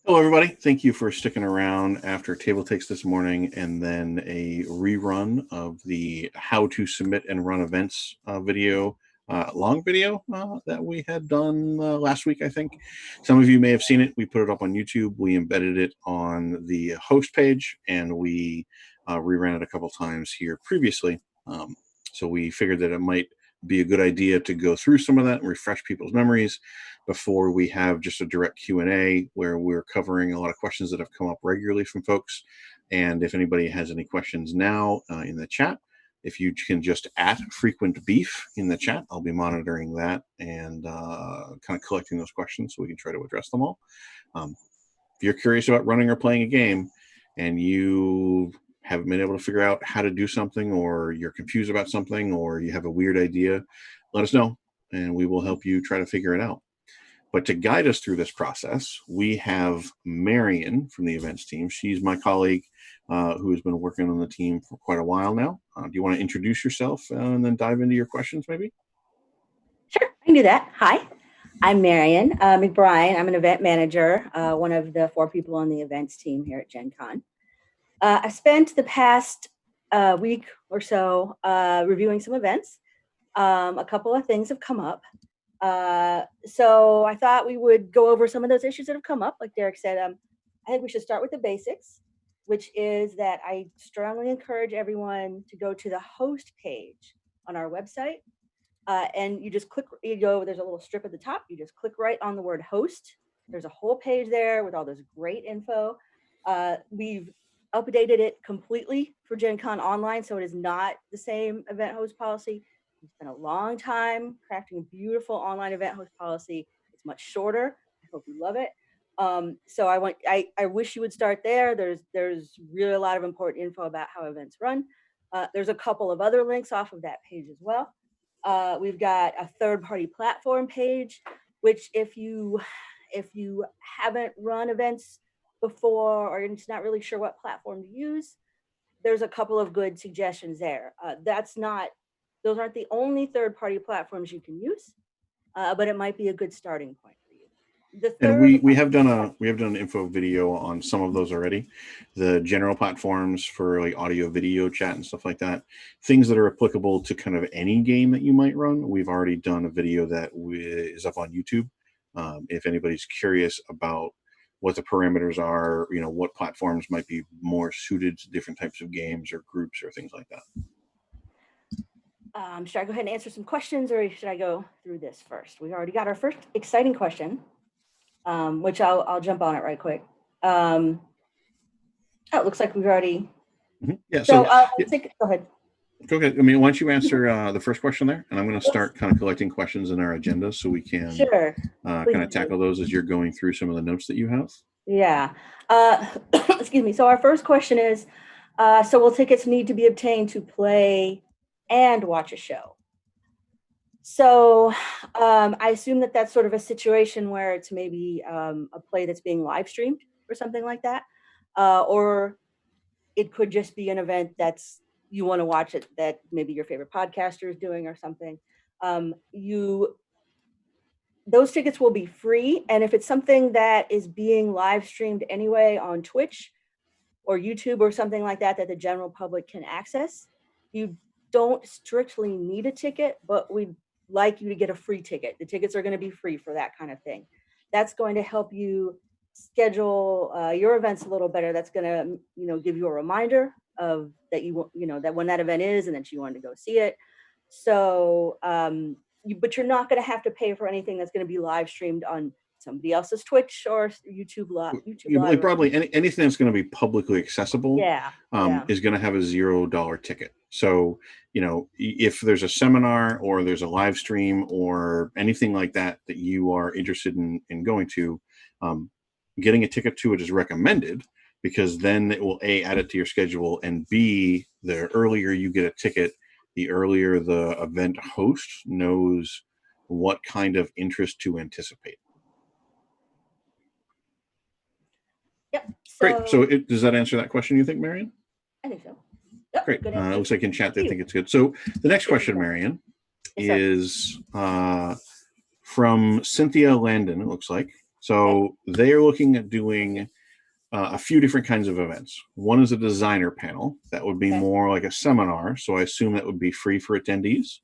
Hello, everybody. Thank you for sticking around after table takes this morning and then a rerun of the how to submit and run events video, long video that we had done last week, I think. Some of you may have seen it. We put it up on YouTube. We embedded it on the host page, and we reran it a couple times here previously. So we figured that it might be a good idea to go through some of that and refresh people's memories before we have just a direct Q&A where we're covering a lot of questions that have come up regularly from folks. And if anybody has any questions now in the chat, if you can just @frequent beef in the chat, I'll be monitoring that and kind of collecting those questions so we can try to address them all. If you're curious about running or playing a game and you haven't been able to figure out how to do something, or you're confused about something, or you have a weird idea, let us know and we will help you try to figure it out. But to guide us through this process, we have Marian from the events team. She's my colleague who has been working on the team for quite a while now. Do you want to introduce yourself and then dive into your questions, maybe? Sure, I can do that. Hi, I'm Marian McBrine. I'm an event manager, one of the 4 people on the events team here at Gen Con. I spent the past week or so reviewing some events. A couple of things have come up. So I thought we would go over some of those issues that have come up. Like Derek said, I think we should start with the basics, which is that I strongly encourage everyone to go to the host page on our website. And you just click, there's a little strip at the top. You just click right on the word host. There's a whole page there with all this great info. We've updated it completely for Gen Con Online, so it is not the same event host policy. We spent a long time crafting a beautiful online event host policy. It's much shorter. I hope you love it. So I wish you would start there. There's really a lot of important info about how events run. There's a couple of other links off of that page as well. We've got a third-party platform page, which if you haven't run events before or you're just not really sure what platform to use, there's a couple of good suggestions there. Those aren't the only third-party platforms you can use, but it might be a good starting point for you. And we have done an info video on some of those already. The general platforms for like audio, video, chat, and stuff like that. Things that are applicable to kind of any game that you might run. We've already done a video that is up on YouTube. If anybody's curious about what the parameters are, what platforms might be more suited to different types of games or groups or things like that. Should I go ahead and answer some questions, or should I go through this first? We already got our first exciting question, which I'll jump on it right quick. It looks like we've already. Mm-hmm. Yeah. So go ahead. Go ahead. I mean, why don't you answer the first question there, and I'm going to start kind of collecting questions in our agenda so we can kind of tackle those as you're going through some of the notes that you have. Yeah. Excuse me. So our first question is, so will tickets need to be obtained to play and watch a show? So I assume that that's sort of a situation where it's maybe a play that's being live streamed or something like that. Or it could just be an event that's you want to watch it that maybe your favorite podcaster is doing or something. Those tickets will be free. And if it's something that is being live streamed anyway on Twitch or YouTube or something like that, that the general public can access, you don't strictly need a ticket, but we'd like you to get a free ticket. The tickets are going to be free for that kind of thing. That's going to help you schedule your events a little better. That's going to, give you a reminder of that that when that event is and that you want to go see it. So, but you're not going to have to pay for anything that's going to be live streamed on somebody else's Twitch or YouTube Live. Probably anything that's going to be publicly accessible is going to have a $0 ticket. So, if there's a seminar or there's a live stream or anything like that that you are interested in going to, getting a ticket to it is recommended, because then it will A, add it to your schedule, and B, the earlier you get a ticket, the earlier the event host knows what kind of interest to anticipate. Yep. Great. So does that answer that question, you think, Marian? I think so. Yep, great. It looks like in chat they think it's good. So the next question, Marian, is from Cynthia Landon, it looks like. So they're looking at doing a few different kinds of events. One is a designer panel. That would be more like a seminar. So I assume that would be free for attendees.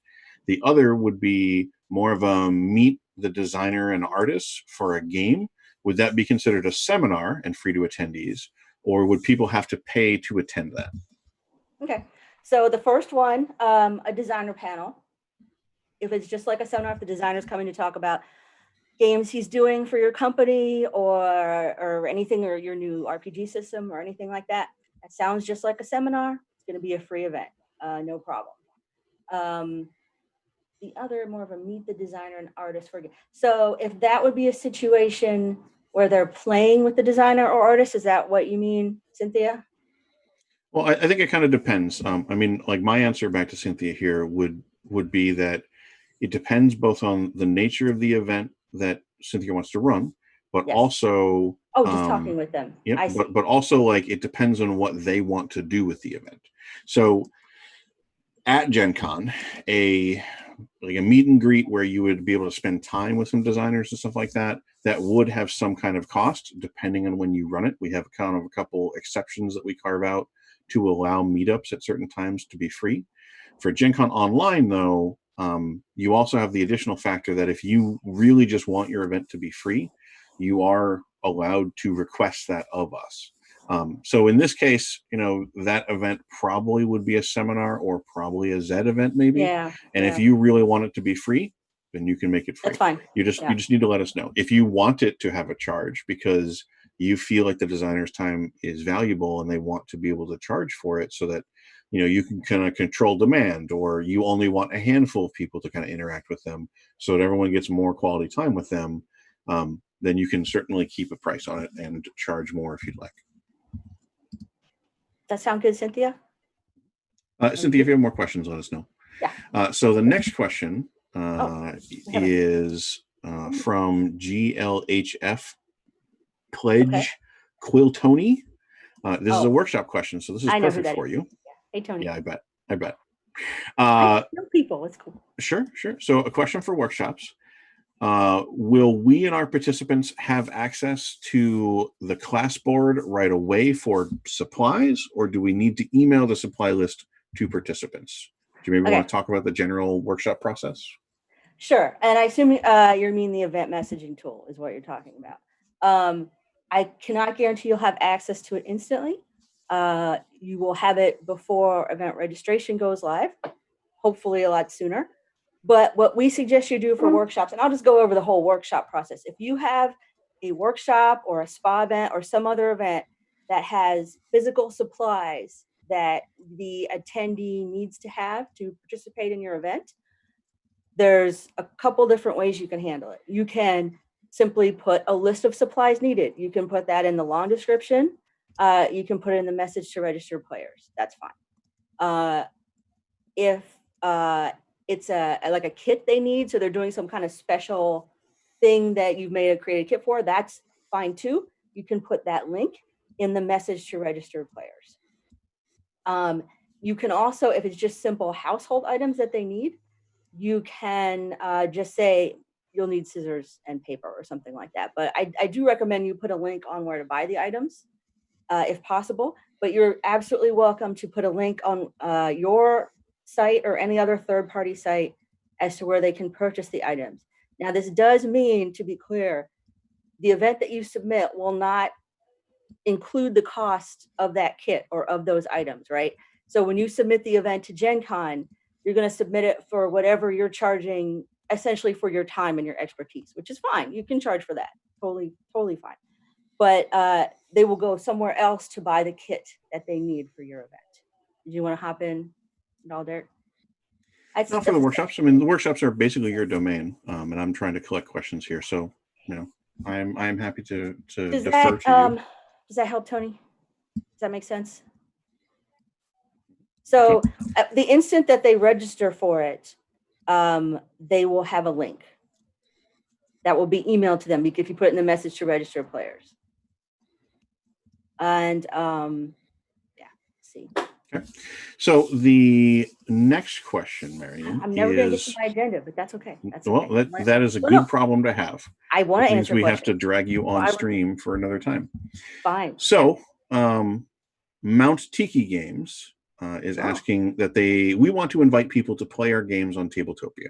The other would be more of a meet the designer and artists for a game. Would that be considered a seminar and free to attendees? Or would people have to pay to attend that? Okay. So the first one, a designer panel. If it's just like a seminar, if the designer's coming to talk about games he's doing for your company or anything, or your new RPG system or anything like that, that sounds just like a seminar. It's going to be a free event, no problem. The other, more of a meet the designer and artist for. So if that would be a situation where they're playing with the designer or artist, is that what you mean, Cynthia? Well, I think it kind of depends. I mean, like my answer back to Cynthia here would be that it depends both on the nature of the event that Cynthia wants to run, but Yes. also Just talking with them. Yep, I see. but also like it depends on what they want to do with the event. So at Gen Con, like a meet and greet where you would be able to spend time with some designers and stuff like that, that would have some kind of cost depending on when you run it. We have kind of a couple exceptions that we carve out to allow meetups at certain times to be free. For Gen Con Online, though, you also have the additional factor that if you really just want your event to be free, you are allowed to request that of us. So in this case, that event probably would be a seminar or probably a Z event, maybe. Yeah. And if you really want it to be free, then you can make it free. That's fine. You just need to let us know. If you want it to have a charge because you feel like the designer's time is valuable and they want to be able to charge for it so that you can kind of control demand, or you only want a handful of people to kind of interact with them so that everyone gets more quality time with them, then you can certainly keep a price on it and charge more if you'd like. That sound good, Cynthia? Cynthia, if you have more questions, let us know. Yeah. So the next question is from GLHF Pledge Quiltony. This is a workshop question, so this is perfect for you. Hey, Tony. Yeah, I bet. I know people. It's cool. Sure. So a question for workshops. Will we and our participants have access to the class board right away for supplies, or do we need to email the supply list to participants? Do you maybe want to talk about the general workshop process? Sure. And I assume you mean the event messaging tool is what you're talking about. I cannot guarantee you'll have access to it instantly. You will have it before event registration goes live, hopefully a lot sooner. But what we suggest you do for workshops, and I'll just go over the whole workshop process. If you have a workshop or a spa event or some other event that has physical supplies that the attendee needs to have to participate in your event, there's a couple different ways you can handle it. You can simply put a list of supplies needed. You can put that in the long description. You can put it in the message to registered players. That's fine. If it's like a kit they need, so they're doing some kind of special thing that you've made a created kit for, that's fine too. You can put that link in the message to registered players. You can also, if it's just simple household items that they need, you can just say you'll need scissors and paper or something like that. But I do recommend you put a link on where to buy the items if possible. But you're absolutely welcome to put a link on your site or any other third-party site as to where they can purchase the items. Now, this does mean, to be clear, the event that you submit will not include the cost of that kit or of those items, right? So when you submit the event to Gen Con, you're going to submit it for whatever you're charging, essentially for your time and your expertise, which is fine. You can charge for that. Totally fine. But they will go somewhere else to buy the kit that they need for your event. Did you want to hop in at all, Derek? Not for the workshops. I mean, the workshops are basically your domain, and I'm trying to collect questions here. So, I'm happy to defer to you. Does that help, Tony? Does that make sense? So the instant that they register for it, they will have a link that will be emailed to them if you put it in the message to register players. And let's see. Okay. So the next question, Marion, I'm never going to get to is, my agenda, but that's okay. That's well, okay. that is a Well, no, good problem to have, I want which to means answer we have to questions. drag you So on I would, stream for another time. fine. So, Mount Tiki Games is Oh, asking that we want to invite people to play our games on Tabletopia.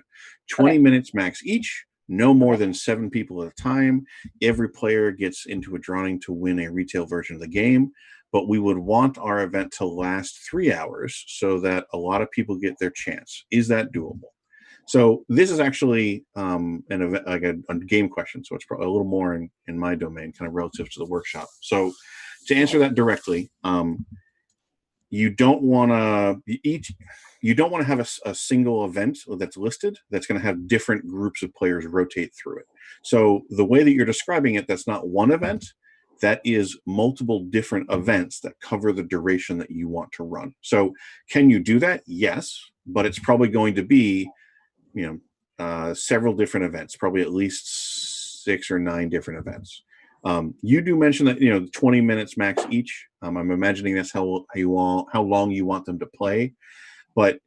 20 okay. minutes max each, no more Okay. than 7 people at a time. Every player gets into a drawing to win a retail version of the game, but we would want our event to last 3 hours so that a lot of people get their chance. Is that doable? So this is actually an event, like a game question, so it's probably a little more in my domain, kind of relative to the workshop. So to answer that directly, you don't want to have a single event that's listed that's going to have different groups of players rotate through it. So the way that you're describing it, that's not one event, that is multiple different events that cover the duration that you want to run. So can you do that? Yes, but it's probably going to be, several different events, probably at least 6 or 9 different events. You do mention that 20 minutes max each. I'm imagining that's how long you want them to play, but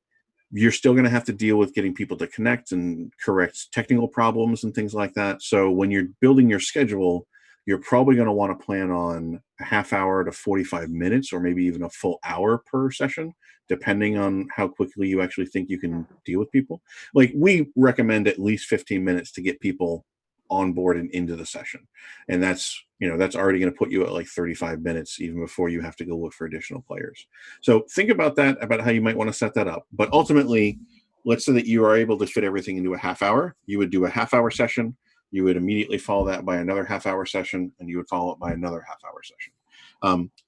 you're still going to have to deal with getting people to connect and correct technical problems and things like that. So when you're building your schedule, you're probably going to want to plan on a half hour to 45 minutes, or maybe even a full hour per session, depending on how quickly you actually think you can deal with people. Like, we recommend at least 15 minutes to get people on board and into the session. And that's already going to put you at like 35 minutes even before you have to go look for additional players. So think about that, about how you might want to set that up. But ultimately, let's say that you are able to fit everything into a half hour. You would do a half hour session. You would immediately follow that by another half hour session, and you would follow it by another half hour session.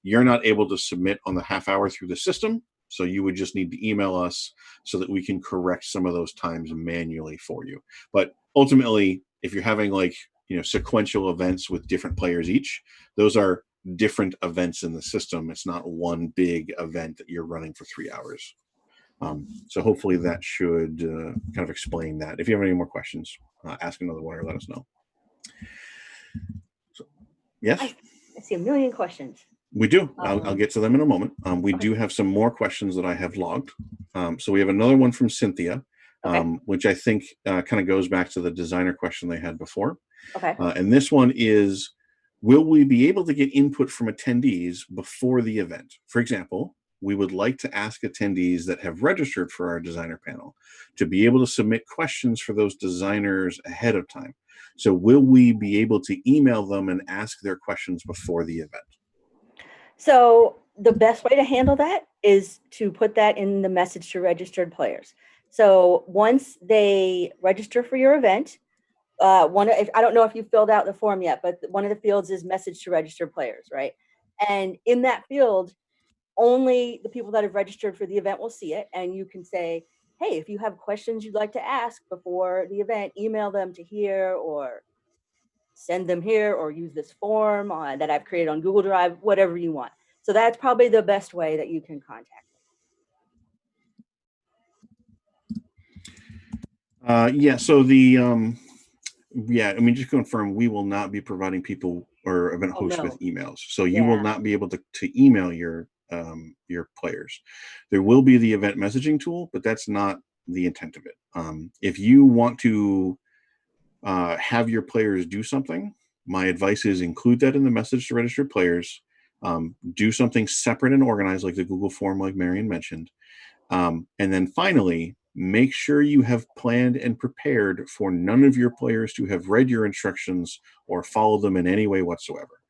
You're not able to submit on the half hour through the system, so you would just need to email us so that we can correct some of those times manually for you. But ultimately, if you're having sequential events with different players each, those are different events in the system. It's not one big event that you're running for 3 hours. So hopefully that should kind of explain that. If you have any more questions, ask another one or let us know. So, yes? I see a million questions. We do. I'll get to them in a moment. We Okay. do have some more questions that I have logged. So we have another one from Cynthia, which I think kind of goes back to the designer question they had before. Okay. And this one is, will we be able to get input from attendees before the event? For example, we would like to ask attendees that have registered for our designer panel to be able to submit questions for those designers ahead of time. So will we be able to email them and ask their questions before the event? So the best way to handle that is to put that in the message to registered players. So once they register for your event, I don't know if you filled out the form yet, but one of the fields is message to registered players, right? And in that field, only the people that have registered for the event will see it. And you can say, hey, if you have questions you'd like to ask before the event, email them to here, or send them here, or use this form that I've created on Google Drive, whatever you want. So that's probably the best way that you can contact them. Yeah. So just confirm, we will not be providing people or event hosts with emails. So you will not be able to email your players. There will be the event messaging tool, but that's not the intent of it. If you want to have your players do something, my advice is include that in the message to registered players. Do something separate and organized, like the Google form, like Marian mentioned. And then finally, make sure you have planned and prepared for none of your players to have read your instructions or follow them in any way whatsoever.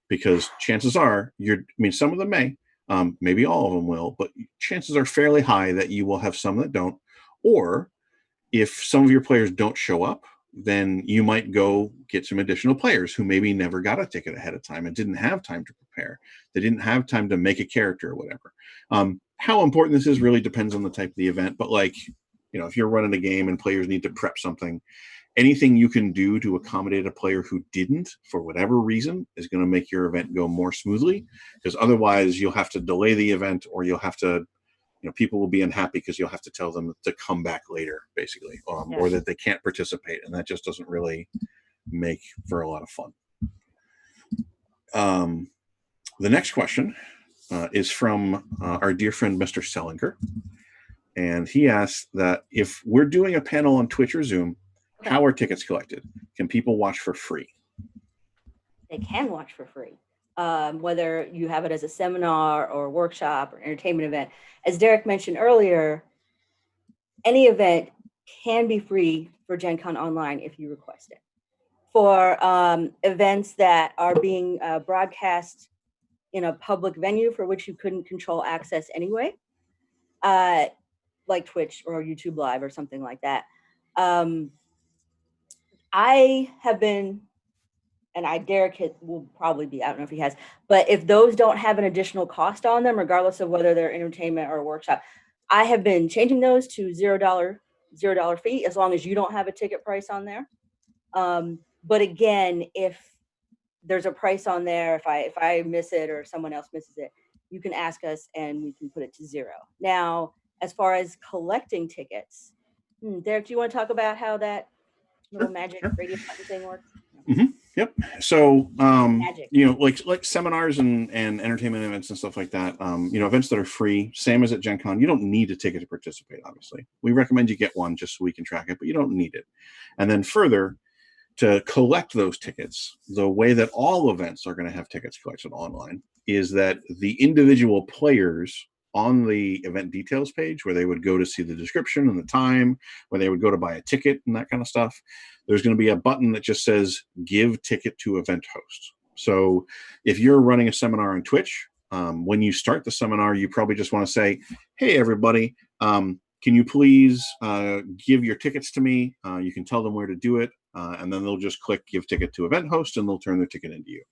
Because chances are, some of them may, maybe all of them will, but chances are fairly high that you will have some that don't. Or if some of your players don't show up, then you might go get some additional players who maybe never got a ticket ahead of time and didn't have time to prepare. They didn't have time to make a character or whatever. How important this is really depends on the type of the event. But if you're running a game and players need to prep something, anything you can do to accommodate a player who didn't, for whatever reason, is going to make your event go more smoothly. Because otherwise, you'll have to delay the event, or you'll have to people will be unhappy because you'll have to tell them to come back later, basically, or that they can't participate, and that just doesn't really make for a lot of fun. The next question is from our dear friend, Mr. Sellinger. And he asked that if we're doing a panel on Twitch or Zoom, how are tickets collected? Can people watch for free? They can watch for free, whether you have it as a seminar or workshop or entertainment event. As Derek mentioned earlier, any event can be free for Gen Con Online if you request it. For events that are being broadcast in a public venue for which you couldn't control access anyway, like Twitch or YouTube Live or something like that, I have been, and Derek will probably be, I don't know if he has, but if those don't have an additional cost on them, regardless of whether they're entertainment or a workshop, I have been changing those to $0 fee as long as you don't have a ticket price on there. But again, if there's a price on there, if I miss it or someone else misses it, you can ask us and we can put it to $0. Now, as far as collecting tickets, Derek, do you want to talk about how that little magic radio button thing works? Mm-hmm. Yep. So, like seminars and entertainment events and stuff like that, events that are free, same as at Gen Con, you don't need a ticket to participate, obviously. We recommend you get one just so we can track it, but you don't need it. And then further, to collect those tickets, the way that all events are going to have tickets collected online is that the individual players on the event details page, where they would go to see the description and the time, where they would go to buy a ticket and that kind of stuff, there's going to be a button that just says give ticket to event host. So if you're running a seminar on Twitch, when you start the seminar, you probably just want to say, hey, everybody, can you please give your tickets to me? You can tell them where to do it. And then they'll just click give ticket to event host and they'll turn their ticket into you.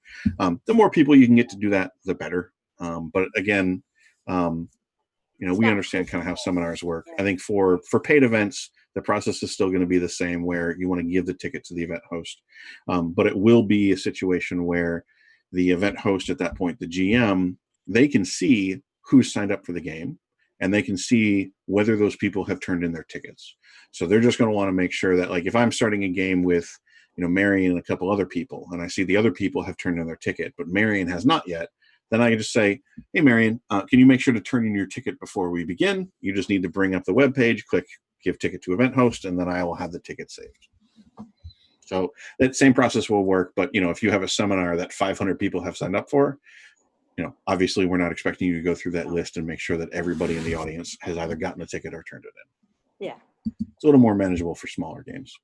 The more people you can get to do that, the better. But again, we understand kind of how seminars work. I think for paid events, the process is still going to be the same, where you want to give the ticket to the event host. But it will be a situation where the event host at that point, the GM, they can see who's signed up for the game and they can see whether those people have turned in their tickets. So they're just going to want to make sure that, like, if I'm starting a game with, Marian and a couple other people, and I see the other people have turned in their ticket, but Marian has not yet, then I can just say, hey, Marian, can you make sure to turn in your ticket before we begin? You just need to bring up the web page, click give ticket to event host, and then I will have the ticket saved. So that same process will work. But, if you have a seminar that 500 people have signed up for, obviously we're not expecting you to go through that list and make sure that everybody in the audience has either gotten a ticket or turned it in. Yeah. It's a little more manageable for smaller games.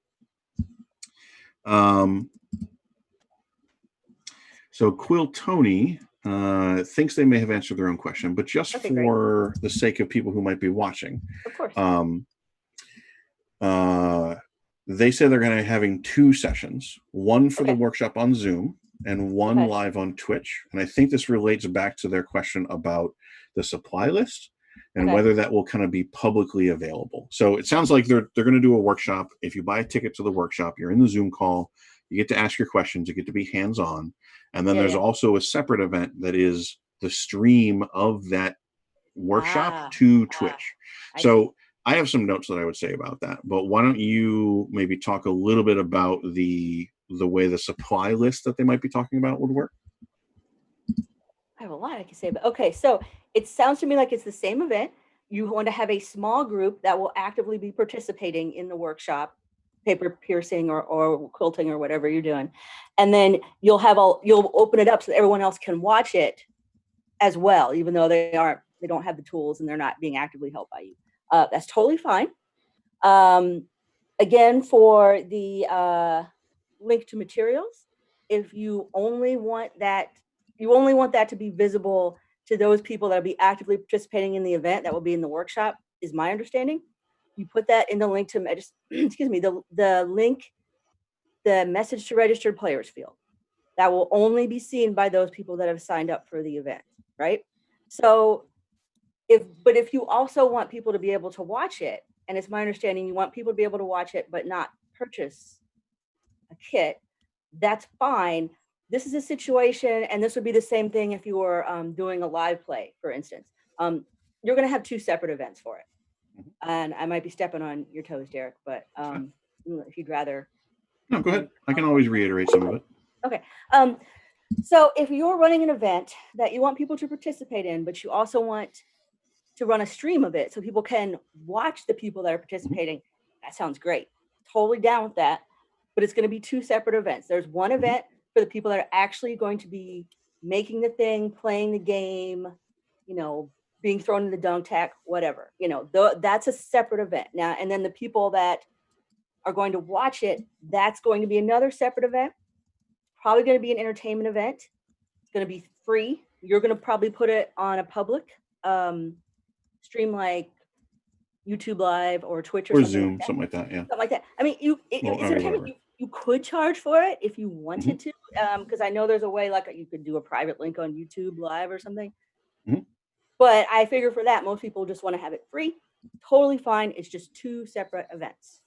So Quill Tony thinks they may have answered their own question, but just for the sake of people who might be watching. Of course. They say they're going to be having 2 sessions, one for the workshop on Zoom and one live on Twitch. And I think this relates back to their question about the supply list and whether that will kind of be publicly available. So it sounds like they're going to do a workshop. If you buy a ticket to the workshop, you're in the Zoom call, you get to ask your questions, you get to be hands-on. And then there's also a separate event that is the stream of that workshop to Twitch. So I have some notes that I would say about that, but why don't you maybe talk a little bit about the way the supply list that they might be talking about would work? I have a lot I can say about. Okay, so it sounds to me like it's the same event. You want to have a small group that will actively be participating in the workshop, paper piercing or quilting or whatever you're doing, and then you'll open it up so that everyone else can watch it as well, even though they don't have the tools and they're not being actively helped by you. That's totally fine. Again, for the link to materials, if you only want that to be visible to those people that will be actively participating in the event that will be in the workshop, is my understanding. You put that in the link to the link, the message to registered players field. That will only be seen by those people that have signed up for the event, right? So if you also want people to be able to watch it, and it's my understanding you want people to be able to watch it but not purchase a kit, that's fine. This is a situation, and this would be the same thing if you were doing a live play, for instance. You're going to have 2 separate events for it. And I might be stepping on your toes, Derek, but if you'd rather. No, go ahead. I can always reiterate some of it. Okay. So if you're running an event that you want people to participate in, but you also want to run a stream of it so people can watch the people that are participating, that sounds great. Totally down with that. But it's going to be two separate events. There's one event for the people that are actually going to be making the thing, playing the game, being thrown in the dunk tank, whatever. That's a separate event. Now, and then the people that are going to watch it, that's going to be another separate event. Probably going to be an entertainment event. It's going to be free. You're going to probably put it on a public stream like YouTube Live or Twitch or Or something like Zoom, that. something like that. Yeah. Something like that. I mean, it's entertainment. You could charge for it if you wanted to, because I know there's a way like you could do a private link on YouTube Live or something. But I figure for that, most people just want to have it free. Totally fine. It's just two separate events.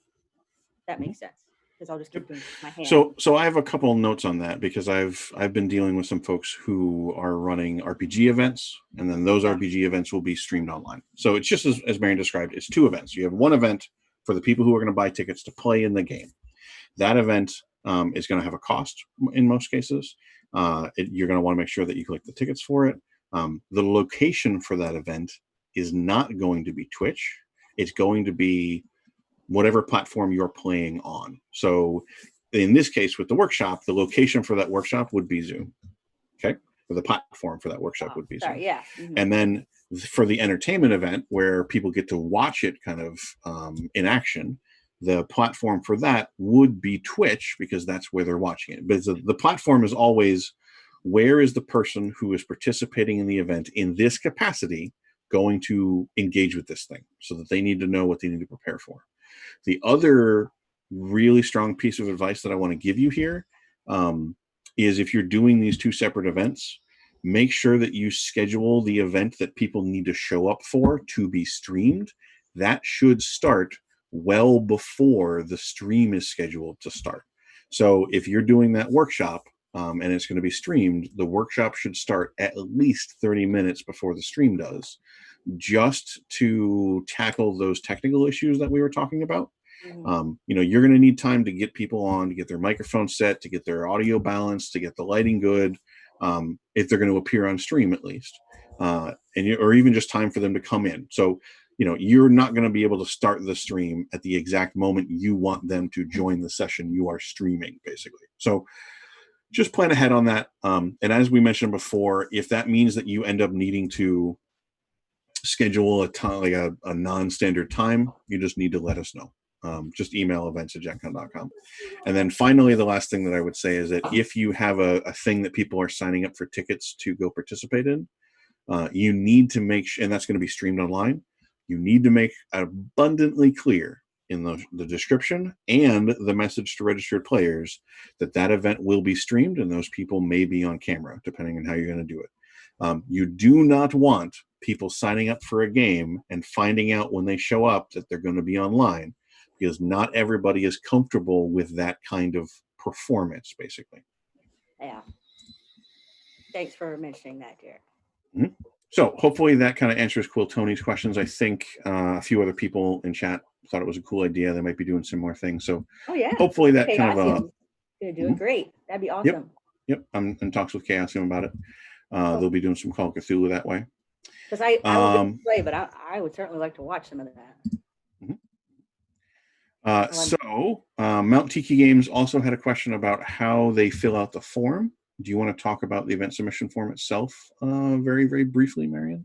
That makes sense. Because I'll just keep my hand. So I have a couple notes on that because I've been dealing with some folks who are running RPG events, and then those RPG events will be streamed online. So it's just as Marian described, it's two events. You have one event for the people who are going to buy tickets to play in the game. That event is going to have a cost in most cases. You're going to want to make sure that you collect the tickets for it. The location for that event is not going to be Twitch. It's going to be whatever platform you're playing on. So in this case, with the workshop, the location for that workshop would be Zoom. Okay. Or the platform for that workshop would be Zoom. Yeah. And then for the entertainment event where people get to watch it kind of in action, the platform for that would be Twitch because that's where they're watching it. But the platform is always, where is the person who is participating in the event in this capacity going to engage with this thing, so that they need to know what they need to prepare for. The other really strong piece of advice that I want to give you here is if you're doing these two separate events, make sure that you schedule the event that people need to show up for to be streamed. That should start well before the stream is scheduled to start. So if you're doing that workshop and it's going to be streamed, the workshop should start at least 30 minutes before the stream does, just to tackle those technical issues that we were talking about. You're going to need time to get people on, to get their microphone set, to get their audio balanced, to get the lighting good, if they're going to appear on stream at least, or even just time for them to come in. So, you're not going to be able to start the stream at the exact moment you want them to join the session you are streaming, basically. So just plan ahead on that. And as we mentioned before, if that means that you end up needing to schedule a time, like a non-standard time, you just need to let us know. Just email events@gencon.com. And then finally, the last thing that I would say is that if you have a thing that people are signing up for tickets to go participate in, you need to make sure, and that's going to be streamed online, you need to make abundantly clear in the description and the message to registered players that event will be streamed and those people may be on camera, depending on how you're going to do it. You do not want people signing up for a game and finding out when they show up that they're going to be online, because not everybody is comfortable with that kind of performance, basically. Yeah. Thanks for mentioning that, Derek. So hopefully that kind of answers Quill Tony's questions. I think a few other people in chat thought it was a cool idea. They might be doing similar things. So hopefully that kind of going to do it great. That'd be awesome. Yep. I'm in talks with Chaosium about it. They'll be doing some Call of Cthulhu that way. Because I won't play, but I would certainly like to watch some of that. So Mount Tiki Games also had a question about how they fill out the form. Do you want to talk about the event submission form itself very, very briefly, Marian?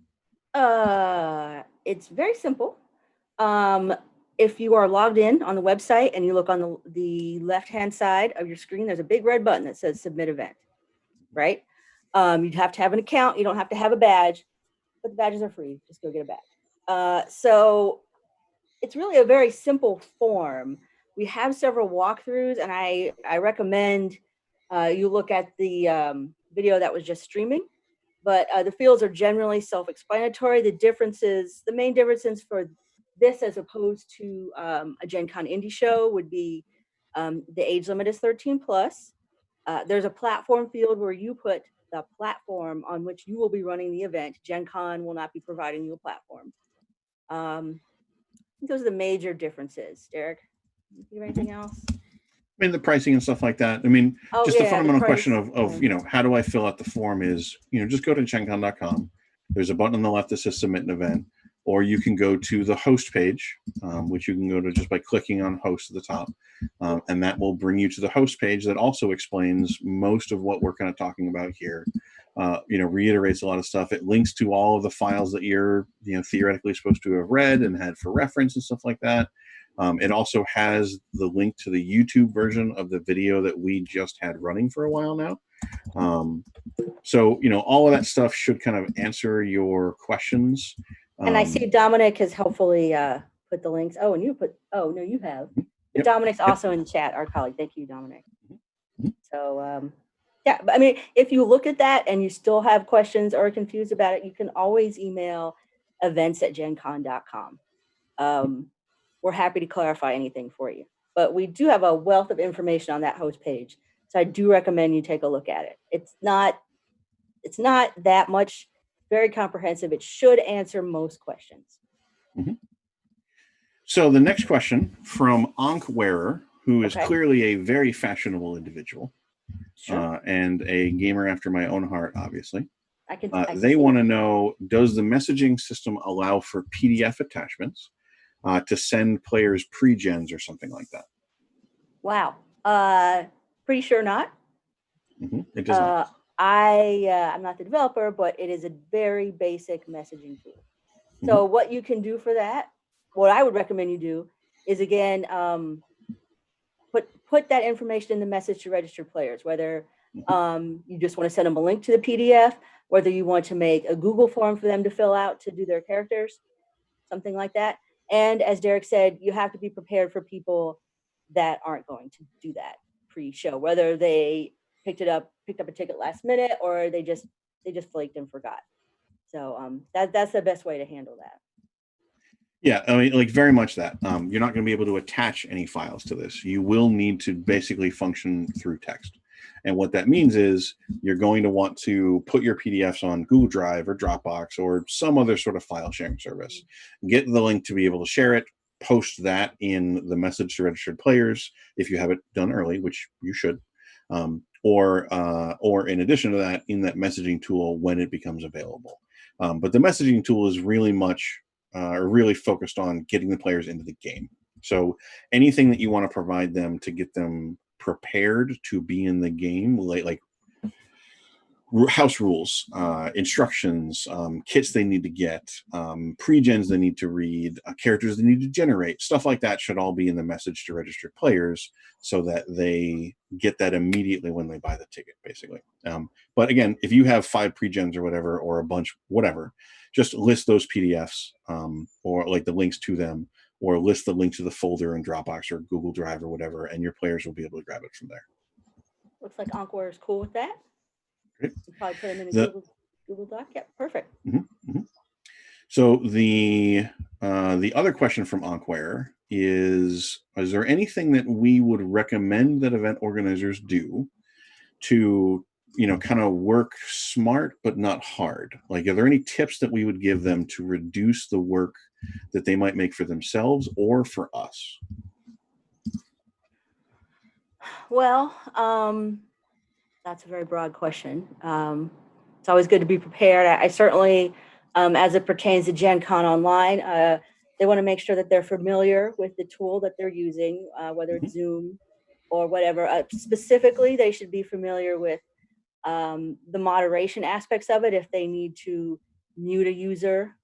It's very simple. If you are logged in on the website and you look on the left-hand side of your screen, there's a big red button that says Submit Event, right? You'd have to have an account. You don't have to have a badge, but the badges are free. Just go get a badge. So it's really a very simple form. We have several walkthroughs, and I recommend you look at the video that was just streaming. But the fields are generally self-explanatory. The main differences for this as opposed to a Gen Con indie show would be the age limit is 13 plus. There's a platform field where you put the platform on which you will be running the event. Gen Con will not be providing you a platform. I think those are the major differences. Derek, you have anything else? I mean, the pricing and stuff like that. I mean, Oh just the yeah, the fundamental question price. of how do I fill out the form is, just go to GenCon.com. There's a button on the left that says submit an event, or you can go to the host page, which you can go to just by clicking on host at the top. And that will bring you to the host page that also explains most of what we're kind of talking about here. Reiterates a lot of stuff. It links to all of the files that you're, theoretically supposed to have read and had for reference and stuff like that. It also has the link to the YouTube version of the video that we just had running for a while now. So, all of that stuff should kind of answer your questions. And I see Dominic has hopefully put the links. Oh, and oh, no, you have. But Yep, Dominic's also in chat, our colleague. Thank you, Dominic. So, yeah, but I mean, if you look at that and you still have questions or are confused about it, you can always email events@gencon.com. We're happy to clarify anything for you. But we do have a wealth of information on that host page. So I do recommend you take a look at it. It's not that much, very comprehensive. It should answer most questions. So the next question from Ankh Wearer, who is clearly a very fashionable individual, and a gamer after my own heart, obviously. They want to know, does the messaging system allow for PDF attachments to send players pre-gens or something like that? Wow. Pretty sure not. It does not. I'm not the developer, but it is a very basic messaging tool. So what you can do for that, what I would recommend you do is, again, put that information in the message to registered players, whether you just want to send them a link to the PDF, whether you want to make a Google form for them to fill out to do their characters, something like that. And as Derek said, you have to be prepared for people that aren't going to do that pre-show, whether they picked up a ticket last minute or they just flaked and forgot. So that's the best way to handle that. Yeah, I mean, like, very much that. You're not going to be able to attach any files to this. You will need to basically function through text. And what that means is you're going to want to put your PDFs on Google Drive or Dropbox or some other sort of file sharing service. Get the link to be able to share it, post that in the message to registered players if you have it done early, which you should. Or in addition to that, in that messaging tool when it becomes available. But the messaging tool is really really focused on getting the players into the game. So anything that you want to provide them to get them prepared to be in the game, like house rules, instructions, kits they need to get, pre-gens they need to read, characters they need to generate, stuff like that should all be in the message to registered players so that they get that immediately when they buy the ticket, basically. But again, if you have 5 pre-gens or whatever, or a bunch, whatever, just list those PDFs or like the links to them, or list the link to the folder in Dropbox or Google Drive or whatever, and your players will be able to grab it from there. Looks like Encore is cool with that. Great. You probably put them in a Google Doc. Yeah, perfect. So the other question from Enquire is there anything that we would recommend that event organizers do to, kind of work smart but not hard? Like, are there any tips that we would give them to reduce the work that they might make for themselves or for us? Well, that's a very broad question. It's always good to be prepared. I certainly, as it pertains to Gen Con Online, they want to make sure that they're familiar with the tool that they're using, whether it's Zoom or whatever. Specifically, they should be familiar with the moderation aspects of it if they need to mute a user,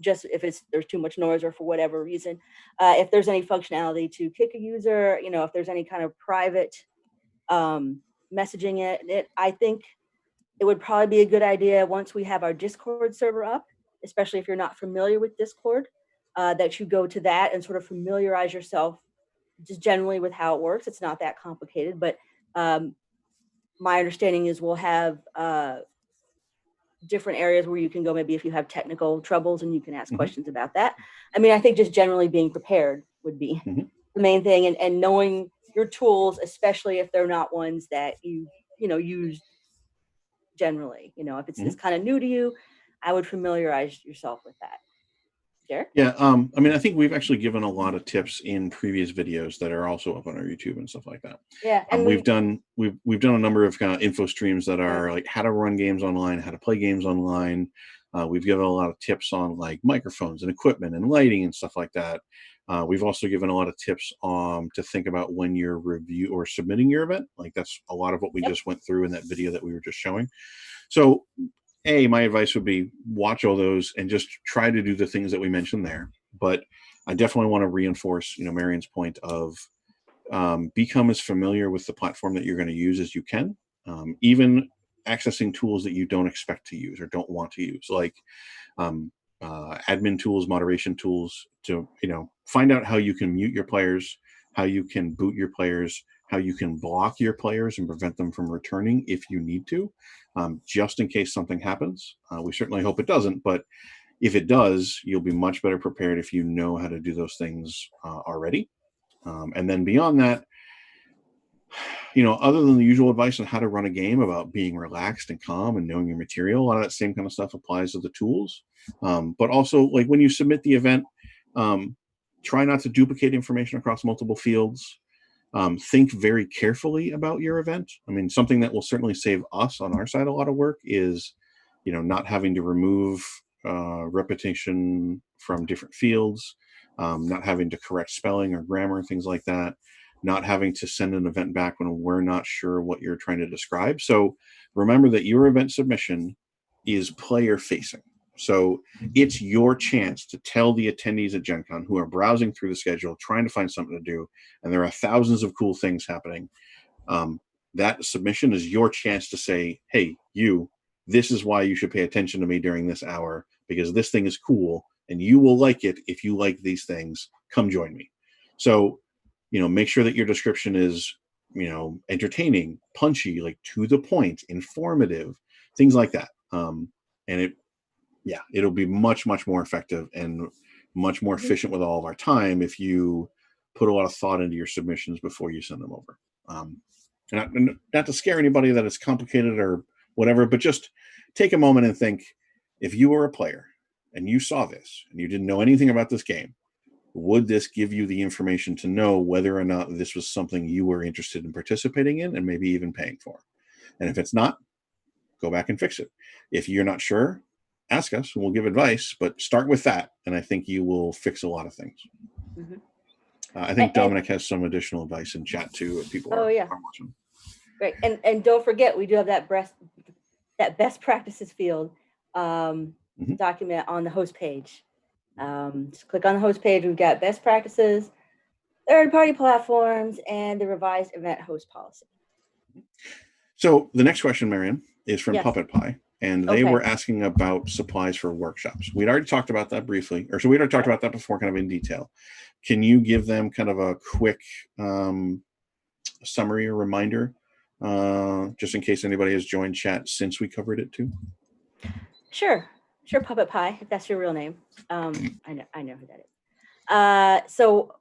just if there's too much noise or for whatever reason. If there's any functionality to kick a user, if there's any kind of private messaging I think it would probably be a good idea once we have our Discord server up, especially if you're not familiar with Discord, that you go to that and sort of familiarize yourself just generally with how it works. It's not that complicated, but my understanding is we'll have different areas where you can go, maybe if you have technical troubles, and you can ask questions about that. I mean, I think just generally being prepared would be the main thing, and knowing your tools, especially if they're not ones that you use generally. If it's kind of new to you, I would familiarize yourself with that. Sure. Yeah, I mean, I think we've actually given a lot of tips in previous videos that are also up on our YouTube and stuff like that. Yeah, and We've done a number of kind of info streams that are Right. like how to run games online, how to play games online. We've given a lot of tips on like microphones and equipment and lighting and stuff like that. We've also given a lot of tips to think about when you're review or submitting your event. Like that's a lot of what we Yep. just went through in that video that we were just showing. So my advice would be watch all those and just try to do the things that we mentioned there. But I definitely want to reinforce, Marion's point of become as familiar with the platform that you're going to use as you can, even accessing tools that you don't expect to use or don't want to use, like admin tools, moderation tools, to find out how you can mute your players, how you can boot your players, how you can block your players and prevent them from returning if you need to, just in case something happens. We certainly hope it doesn't, but if it does, you'll be much better prepared if you know how to do those things already. And then beyond that, other than the usual advice on how to run a game about being relaxed and calm and knowing your material, a lot of that same kind of stuff applies to the tools. But also, like when you submit the event, try not to duplicate information across multiple fields. Think very carefully about your event. I mean, something that will certainly save us on our side a lot of work is, not having to remove repetition from different fields, not having to correct spelling or grammar, things like that, not having to send an event back when we're not sure what you're trying to describe. So remember that your event submission is player facing. So it's your chance to tell the attendees at Gen Con who are browsing through the schedule, trying to find something to do, and there are thousands of cool things happening. That submission is your chance to say, hey, this is why you should pay attention to me during this hour, because this thing is cool and you will like it if you like these things. Come join me. So, make sure that your description is, entertaining, punchy, like to the point, informative, things like that. And it'll be much, much more effective and much more efficient with all of our time if you put a lot of thought into your submissions before you send them over. And not to scare anybody that it's complicated or whatever, but just take a moment and think, if you were a player and you saw this and you didn't know anything about this game, would this give you the information to know whether or not this was something you were interested in participating in and maybe even paying for? And if it's not, go back and fix it. If you're not sure, ask us and we'll give advice, but start with that. And I think you will fix a lot of things. Mm-hmm. I think Dominic has some additional advice in chat too if people are watching. Right. And don't forget, we do have that best practices field document on the host page. Just click on the host page. We've got best practices, third-party platforms, and the revised event host policy. So the next question, Marian, is from Puppet Pie, and they were asking about supplies for workshops. We'd already talked about that briefly, we'd already talked about that before, kind of in detail. Can you give them kind of a quick summary or reminder, just in case anybody has joined chat since we covered it too? Sure, Puppet Pie, if that's your real name. I know who that is. So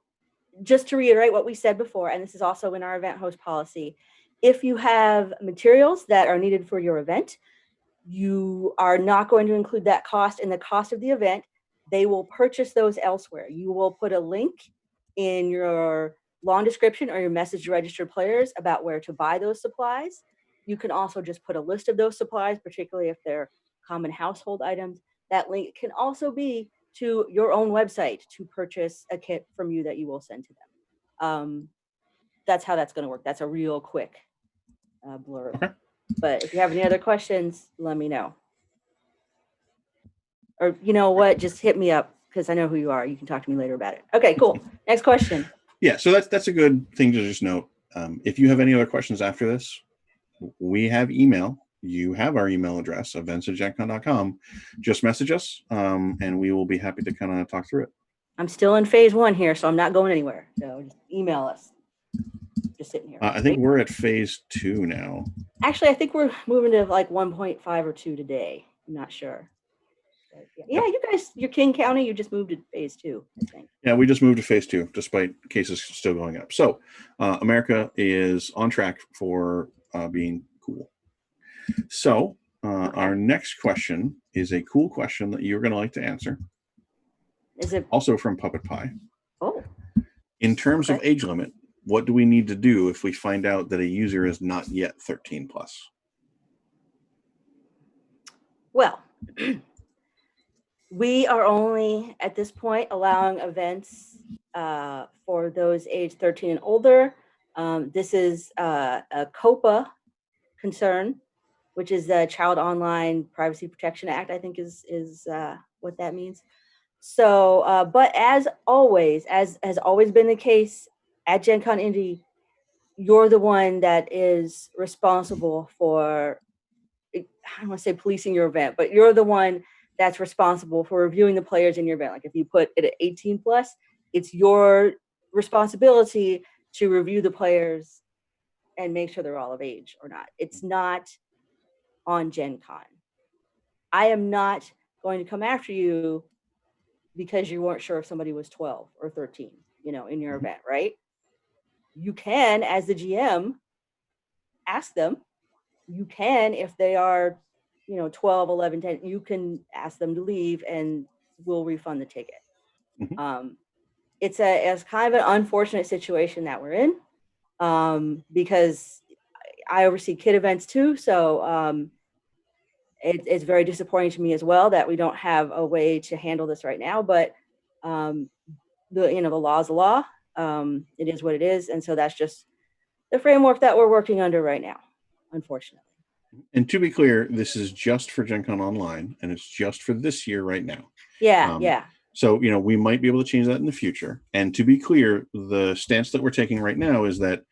just to reiterate what we said before, and this is also in our event host policy, if you have materials that are needed for your event, you are not going to include that cost in the cost of the event. They will purchase those elsewhere. You will put a link in your long description or your message to registered players about where to buy those supplies. You can also just put a list of those supplies, particularly if they're common household items. That link can also be to your own website to purchase a kit from you that you will send to them. That's how that's going to work. That's a real quick blurb. Okay. But if you have any other questions, let me know. Or you know what, just hit me up because I know who you are. You can talk to me later about it. Okay, cool. Next question. Yeah, so that's a good thing to just note. If you have any other questions after this, we have email. You have our email address, events@gencon.com. Just message us, and we will be happy to kind of talk through it. I'm still in phase 1 here, so I'm not going anywhere. So just email us. Just sitting here. I think we're at phase 2 now. Actually, I think we're moving to like 1.5 or 2 today. I'm not sure. Yeah, you guys, you're King County. You just moved to phase 2, I think. Yeah, we just moved to phase 2, despite cases still going up. So America is on track for being cool. So our next question is a cool question that you're going to like to answer. Is it Also from Puppet Pie. Oh, In terms of okay. age limit, what do we need to do if we find out that a user is not yet 13 plus? Well, we are only at this point allowing events for those age 13 and older. This is a COPA concern, which is the Child Online Privacy Protection Act, I think is what that means. So, but as always, as has always been the case at Gen Con Indy, you're the one that is responsible for, I don't want to say policing your event, but you're the one that's responsible for reviewing the players in your event. Like if you put it at 18 plus, it's your responsibility to review the players and make sure they're all of age or not. It's not on Gen Con. I am not going to come after you because you weren't sure if somebody was 12 or 13, in your event, right? You can, as the GM, ask them. You can, if they are, 12, 11, 10, you can ask them to leave and we'll refund the ticket. Mhm. It's kind of an unfortunate situation that we're in, because I oversee kid events too. So it's very disappointing to me as well that we don't have a way to handle this right now. But the law is the law. It is what it is, and so that's just the framework that we're working under right now, unfortunately. And to be clear, this is just for Gen Con Online, and it's just for this year right now. Yeah. So, we might be able to change that in the future. And to be clear, the stance that we're taking right now is that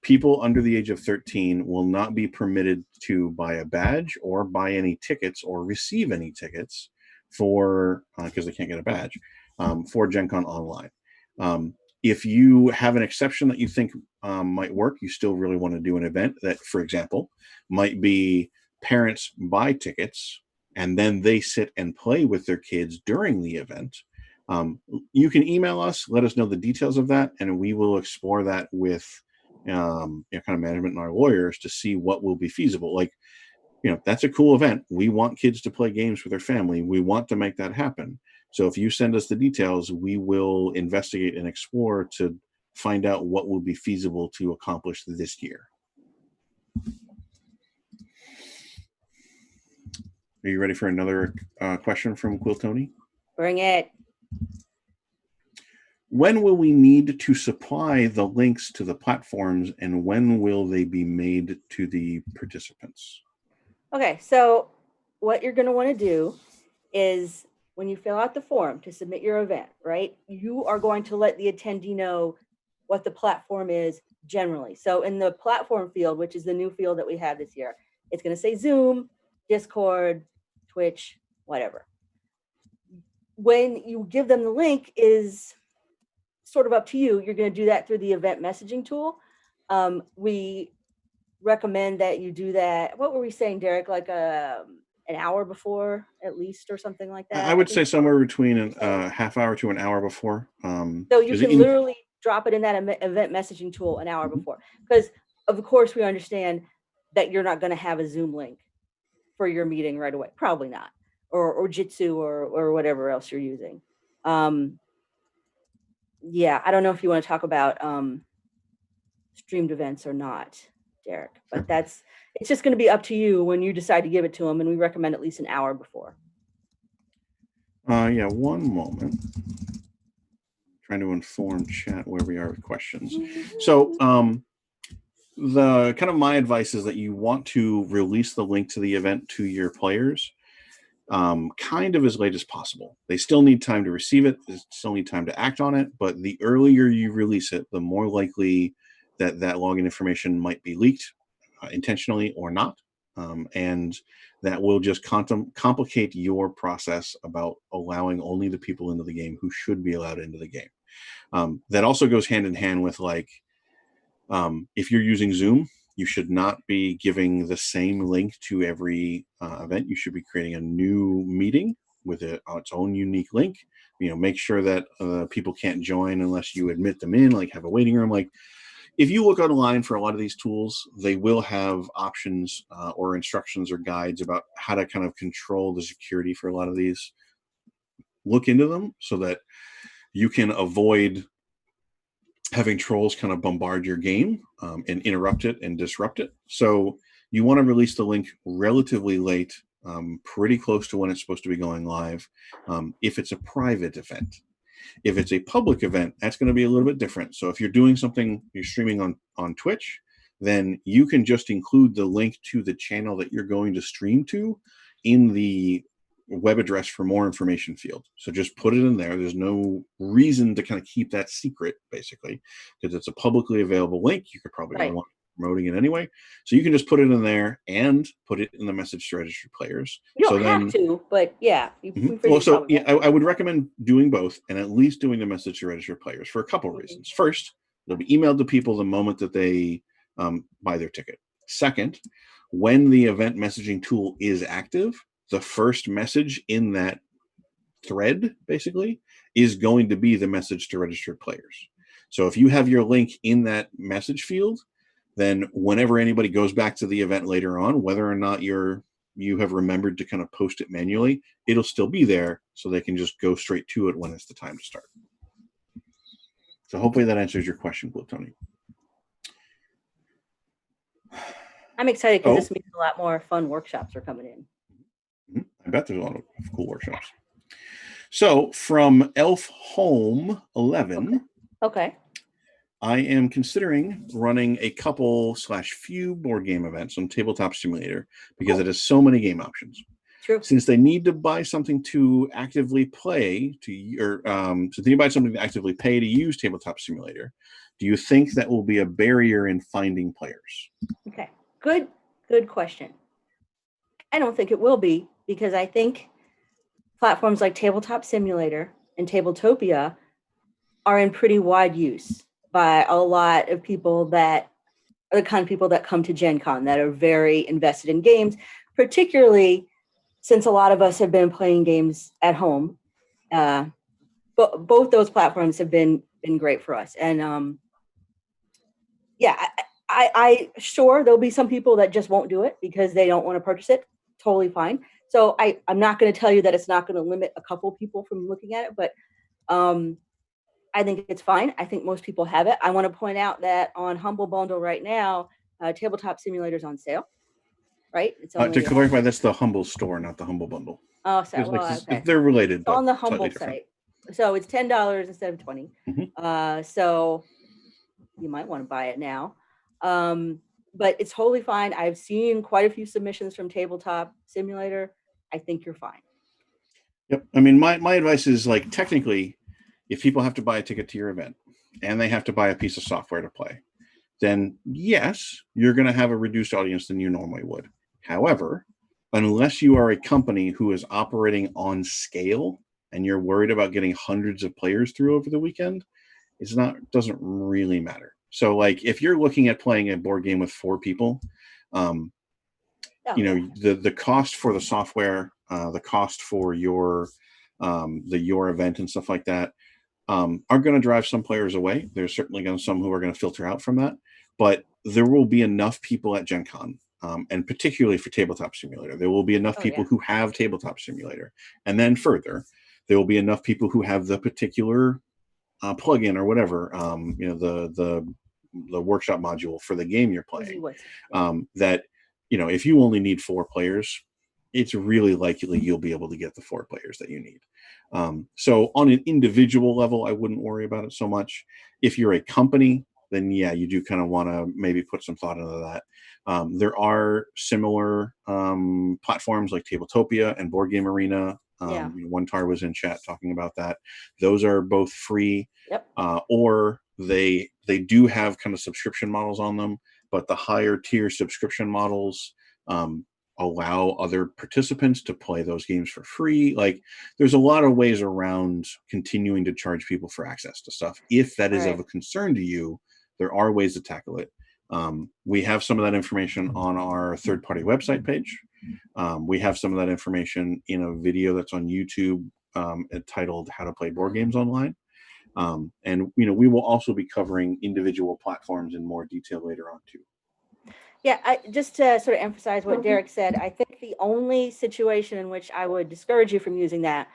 people under the age of 13 will not be permitted to buy a badge or buy any tickets or receive any tickets for, because they can't get a badge, for Gen Con Online. If you have an exception that you think might work, you still really want to do an event that, for example, might be parents buy tickets and then they sit and play with their kids during the event. You can email us, let us know the details of that, and we will explore that with kind of management and our lawyers to see what will be feasible. Like, that's a cool event. We want kids to play games with their family. We want to make that happen. So if you send us the details, we will investigate and explore to find out what will be feasible to accomplish this year. Are you ready for another question from Quill Tony? Bring it. When will we need to supply the links to the platforms, and when will they be made to the participants? Okay, so what you're going to want to do is when you fill out the form to submit your event, right, you are going to let the attendee know what the platform is generally. So in the platform field, which is the new field that we have this year, it's going to say Zoom, Discord, Twitch, whatever. When you give them the link is sort of up to you. You're going to do that through the event messaging tool. We recommend that you do that. What were we saying, Derek? Like an hour before, at least, or something like that. I would say somewhere between a half hour to an hour before. So you can literally drop it in that event messaging tool an hour before, because of course we understand that you're not going to have a Zoom link for your meeting right away. Probably not, or Jitsi or whatever else you're using. Yeah, I don't know if you want to talk about streamed events or not, Derek, but it's just going to be up to you when you decide to give it to them, and we recommend at least an hour before. Yeah, one moment. Trying to inform chat where we are with questions. So the kind of my advice is that you want to release the link to the event to your players kind of as late as possible. They still need time to receive it. They still need time to act on it. But the earlier you release it, the more likely that login information might be leaked intentionally or not. And that will just complicate your process about allowing only the people into the game who should be allowed into the game. That also goes hand in hand with if you're using Zoom, you should not be giving the same link to every event. You should be creating a new meeting with its own unique link. Make sure that people can't join unless you admit them in, like have a waiting room. Like if you look online for a lot of these tools, they will have options or instructions or guides about how to kind of control the security for a lot of these. look into them so that you can avoid having trolls kind of bombard your game and interrupt it and disrupt it. So you want to release the link relatively late, pretty close to when it's supposed to be going live, if it's a private event. If it's a public event, that's going to be a little bit different. So if you're doing something, you're streaming on Twitch, then you can just include the link to the channel that you're going to stream to in the web address for more information field. So just put it in there. There's no reason to kind of keep that secret, basically, because it's a publicly available link. You could probably Right. want promoting it anyway. So you can just put it in there and put it in the message to registered players. You don't so have then, to, but yeah. well, so yeah, I would recommend doing both and at least doing the message to registered players for a couple reasons. First, it'll be emailed to people the moment that they buy their ticket. Second, when the event messaging tool is active, the first message in that thread basically is going to be the message to registered players. So if you have your link in that message field, then whenever anybody goes back to the event later on, whether or not you have remembered to kind of post it manually, it'll still be there so they can just go straight to it when it's the time to start. So hopefully that answers your question, Blue Tony. I'm excited because this means a lot more fun workshops are coming in. I bet there's a lot of cool workshops. So from Elf Home 11, okay, I am considering running a couple/few board game events on Tabletop Simulator because it has so many game options. True. Since they need to buy something to actively play so they buy something to actively pay to use Tabletop Simulator, do you think that will be a barrier in finding players? Okay, good question. I don't think it will be, because I think platforms like Tabletop Simulator and Tabletopia are in pretty wide use by a lot of people that are the kind of people that come to Gen Con that are very invested in games, particularly since a lot of us have been playing games at home. But both those platforms have been great for us. And I sure there'll be some people that just won't do it because they don't want to purchase it. Totally fine. So I'm not going to tell you that it's not going to limit a couple people from looking at it, but I think it's fine. I think most people have it. I want to point out that on Humble Bundle right now, Tabletop Simulator's on sale, right? It's only, to clarify, that's the Humble store, not the Humble Bundle. Oh, sorry. Well, okay. They're related, it's on the Humble site. So it's $10 instead of $20. Mm-hmm. So you might want to buy it now. But it's totally fine. I've seen quite a few submissions from Tabletop Simulator. I think you're fine. Yep. I mean, my advice is, like, technically, if people have to buy a ticket to your event and they have to buy a piece of software to play, then yes, you're going to have a reduced audience than you normally would. However, unless you are a company who is operating on scale and you're worried about getting hundreds of players through over the weekend, doesn't really matter. So, like, if you're looking at playing a board game with 4 people, the cost for the software, the cost for your event and stuff like that are going to drive some players away. There's certainly going to be some who are going to filter out from that, but there will be enough people at Gen Con, and particularly for Tabletop Simulator, there will be enough people who have Tabletop Simulator, and then further, there will be enough people who have the particular plugin or whatever, the workshop module for the game you're playing, that, if you only need 4 players, it's really likely you'll be able to get the 4 players that you need. So on an individual level, I wouldn't worry about it so much. If you're a company, then yeah, you do kind of want to maybe put some thought into that. There are similar platforms like Tabletopia and Board Game Arena. One Tar was in chat talking about that. Those are both free, or they do have kind of subscription models on them, but the higher tier subscription models allow other participants to play those games for free. Like, there's a lot of ways around continuing to charge people for access to stuff. If that is of a concern to you, there are ways to tackle it. We have some of that information on our third-party website page. We have some of that information in a video that's on YouTube entitled How to Play Board Games Online. And we will also be covering individual platforms in more detail later on too. Yeah, just to sort of emphasize what Derek said, I think the only situation in which I would discourage you from using that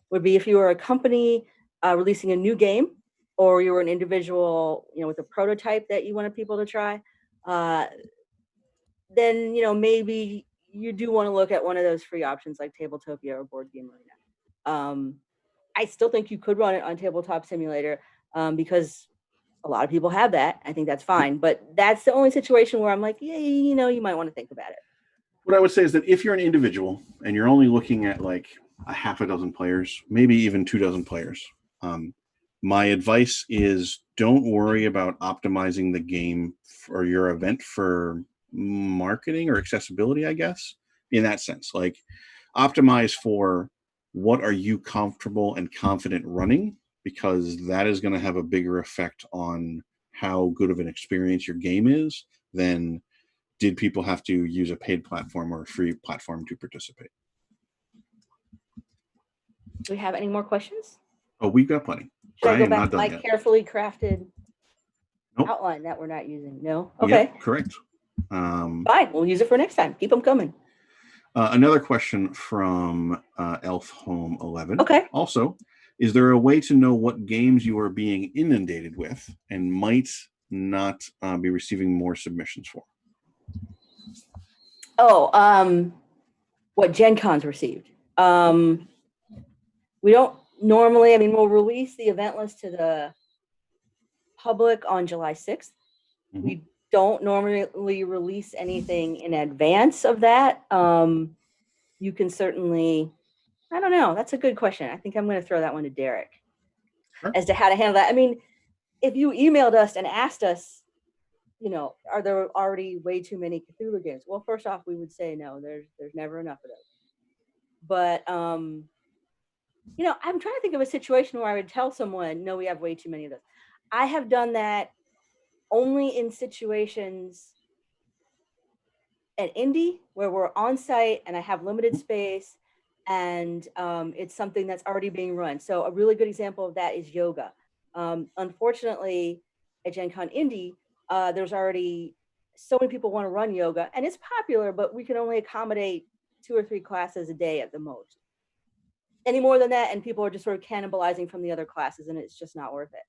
would be if you were a company releasing a new game, or you were an individual, with a prototype that you wanted people to try. Then maybe you do want to look at one of those free options like Tabletopia or Board Game Arena. I still think you could run it on Tabletop Simulator because a lot of people have that. I think that's fine, but that's the only situation where I'm like, yeah, you might want to think about it. What I would say is that if you're an individual and you're only looking at like a half a dozen players, maybe even 24 players, my advice is don't worry about optimizing the game or your event for marketing or accessibility, I guess, in that sense. Like, optimize for what are you comfortable and confident running, because that is going to have a bigger effect on how good of an experience your game is than did people have to use a paid platform or a free platform to participate. Do we have any more questions? Oh, we've got plenty. Should I go back to my carefully crafted Nope. outline that we're not using? No? Okay. Yep, correct. Fine. We'll use it for next time. Keep them coming. Another question from Elf Home 11. Okay. Also, is there a way to know what games you are being inundated with and might not be receiving more submissions for? Oh, what Gen Con's received. We don't normally, we'll release the event list to the public on July 6th. Mm-hmm. We don't normally release anything in advance of that. You can certainly, I don't know. That's a good question. I think I'm going to throw that one to Derek as to how to handle that. If you emailed us and asked us, are there already way too many Cthulhu games? Well, first off, we would say no, there's never enough of those. But, I'm trying to think of a situation where I would tell someone, no, we have way too many of those. I have done that only in situations at Indie where we're on site and I have limited space and it's something that's already being run. So a really good example of that is yoga. Unfortunately, at Gen Con Indie, there's already so many people want to run yoga and it's popular, but we can only accommodate 2 or 3 classes a day at the most. Any more than that, and people are just sort of cannibalizing from the other classes and it's just not worth it.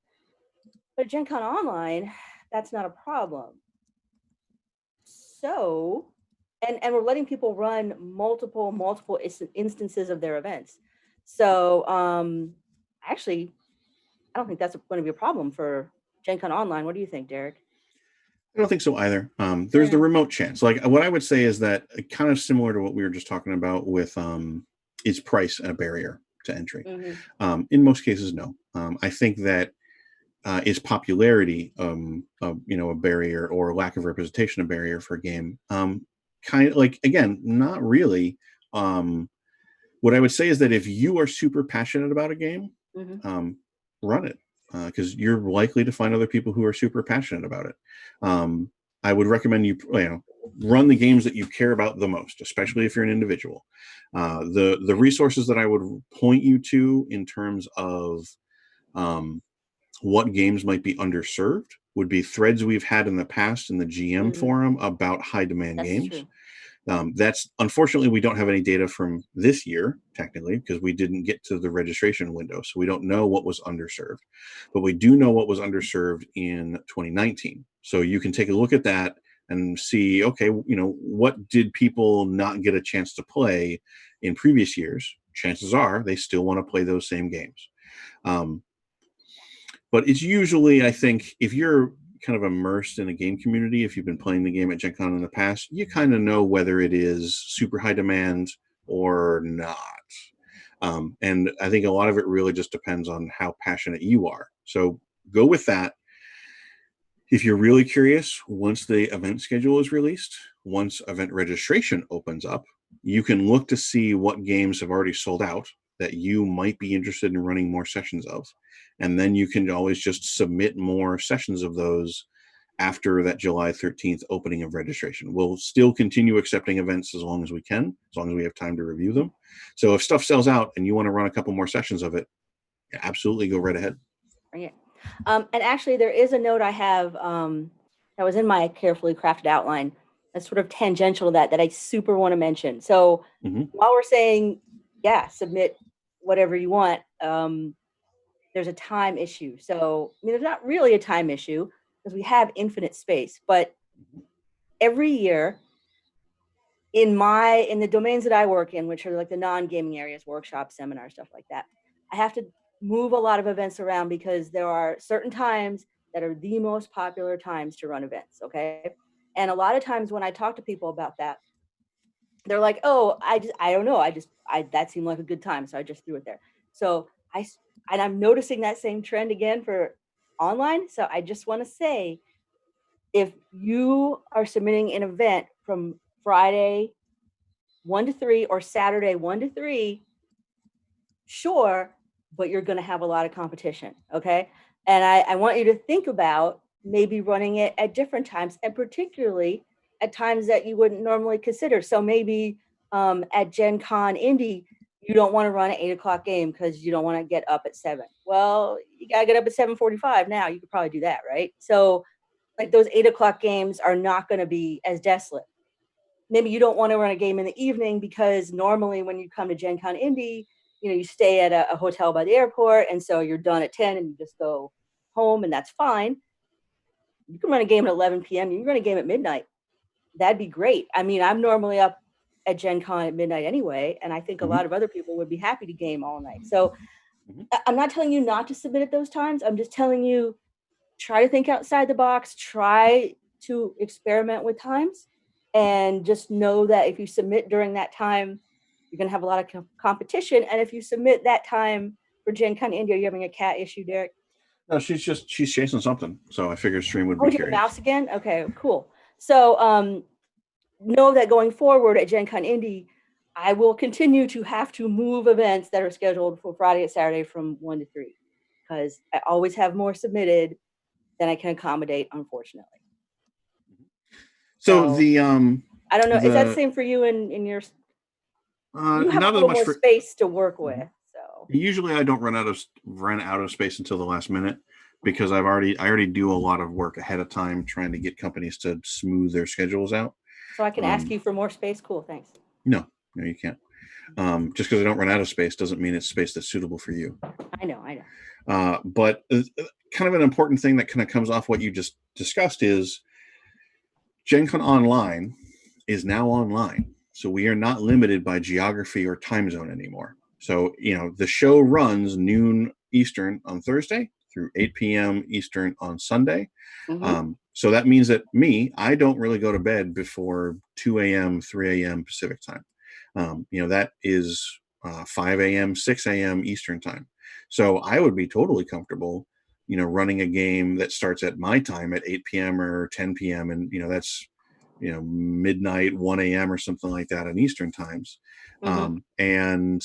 But at Gen Con Online, that's not a problem. So, and we're letting people run multiple instances of their events. So, actually, I don't think that's going to be a problem for Gen Con Online. What do you think, Derek? I don't think so either. There's the remote chance. Like, what I would say is that kind of similar to what we were just talking about with is price a barrier to entry? Mm-hmm. In most cases, no. I think that is popularity a barrier, or lack of representation a barrier for a game? Kind of like, again, not really. What I would say is that if you are super passionate about a game, mm-hmm. Run it, because you're likely to find other people who are super passionate about it. I would recommend you run the games that you care about the most, especially if you're an individual. The resources that I would point you to in terms of what games might be underserved would be threads we've had in the past in the GM mm-hmm. forum about high demand games. True. That's unfortunately, we don't have any data from this year, technically, because we didn't get to the registration window. So we don't know what was underserved, but we do know what was underserved in 2019. So you can take a look at that and see, okay, what did people not get a chance to play in previous years? Chances are they still want to play those same games. But it's usually, I think, if you're kind of immersed in a game community, if you've been playing the game at Gen Con in the past, you kind of know whether it is super high demand or not. And I think a lot of it really just depends on how passionate you are. So go with that. If you're really curious, once the event schedule is released, once event registration opens up, you can look to see what games have already sold out that you might be interested in running more sessions of. And then you can always just submit more sessions of those after that July 13th opening of registration. We'll still continue accepting events as long as we can, as long as we have time to review them. So if stuff sells out and you want to run a couple more sessions of it, absolutely go right ahead. Right. And actually, there is a note I have that was in my carefully crafted outline that's sort of tangential to that I super want to mention. So mm-hmm. while we're saying, submit whatever you want, there's a time issue. So, I mean, there's not really a time issue because we have infinite space, but every year in the domains that I work in, which are like the non-gaming areas, workshops, seminars, stuff like that, I have to move a lot of events around because there are certain times that are the most popular times to run events. Okay. And a lot of times when I talk to people about that, they're like, oh, I don't know. That seemed like a good time. So I just threw it there. So and I'm noticing that same trend again for online. So I just want to say, if you are submitting an event from Friday 1 to 3 or Saturday 1 to 3, sure, but you're going to have a lot of competition. Okay. And I want you to think about maybe running it at different times, and particularly at times that you wouldn't normally consider. So maybe at Gen Con Indy, you don't want to run an 8 o'clock game because you don't want to get up at 7. Well, you got to get up at 7:45 now. You could probably do that, right? So, like, those 8 o'clock games are not going to be as desolate. Maybe you don't want to run a game in the evening because normally when you come to Gen Con Indy, you stay at a hotel by the airport, and so you're done at 10 and you just go home, and that's fine. You can run a game at 11 p.m. You can run a game at midnight. That'd be great. I mean, I'm normally up at Gen Con at midnight anyway, and I think a Mhm. lot of other people would be happy to game all night. So Mhm. I'm not telling you not to submit at those times. I'm just telling you, try to think outside the box, try to experiment with times, and just know that if you submit during that time, you're going to have a lot of competition. And if you submit that time for Gen Con India, you're having a cat issue, Derek. No, she's chasing something. So I figured stream would Oh, be do you have a curious. mouse again? Okay, cool. So know that going forward at Gen Con Indy, I will continue to have to move events that are scheduled for Friday and Saturday from 1 to 3 because I always have more submitted than I can accommodate, unfortunately. So So I don't know. Is that the the same for you in your? You have a not as little much more for space to work with. Mhm. So Usually I don't run out of space until the last minute because I already do a lot of work ahead of time trying to get companies to smooth their schedules out. I can ask Um, you for more space. Cool, thanks. no, you can't. Just because I don't run out of space doesn't mean it's space that's suitable for you. I know. But kind of an important thing that kind of comes off what you just discussed is Gen Con Online is now online. So we are not limited by geography or time zone anymore. So, the show runs noon Eastern on Thursday through 8 p.m. Eastern on Sunday. Mm-hmm. So that means that I don't really go to bed before 2 a.m., 3 a.m. Pacific time. That is 5 a.m., 6 a.m. Eastern time. So I would be totally comfortable, running a game that starts at my time at 8 p.m. or 10 p.m. And, that's, midnight, 1 a.m. or something like that in Eastern times. Mm-hmm. And,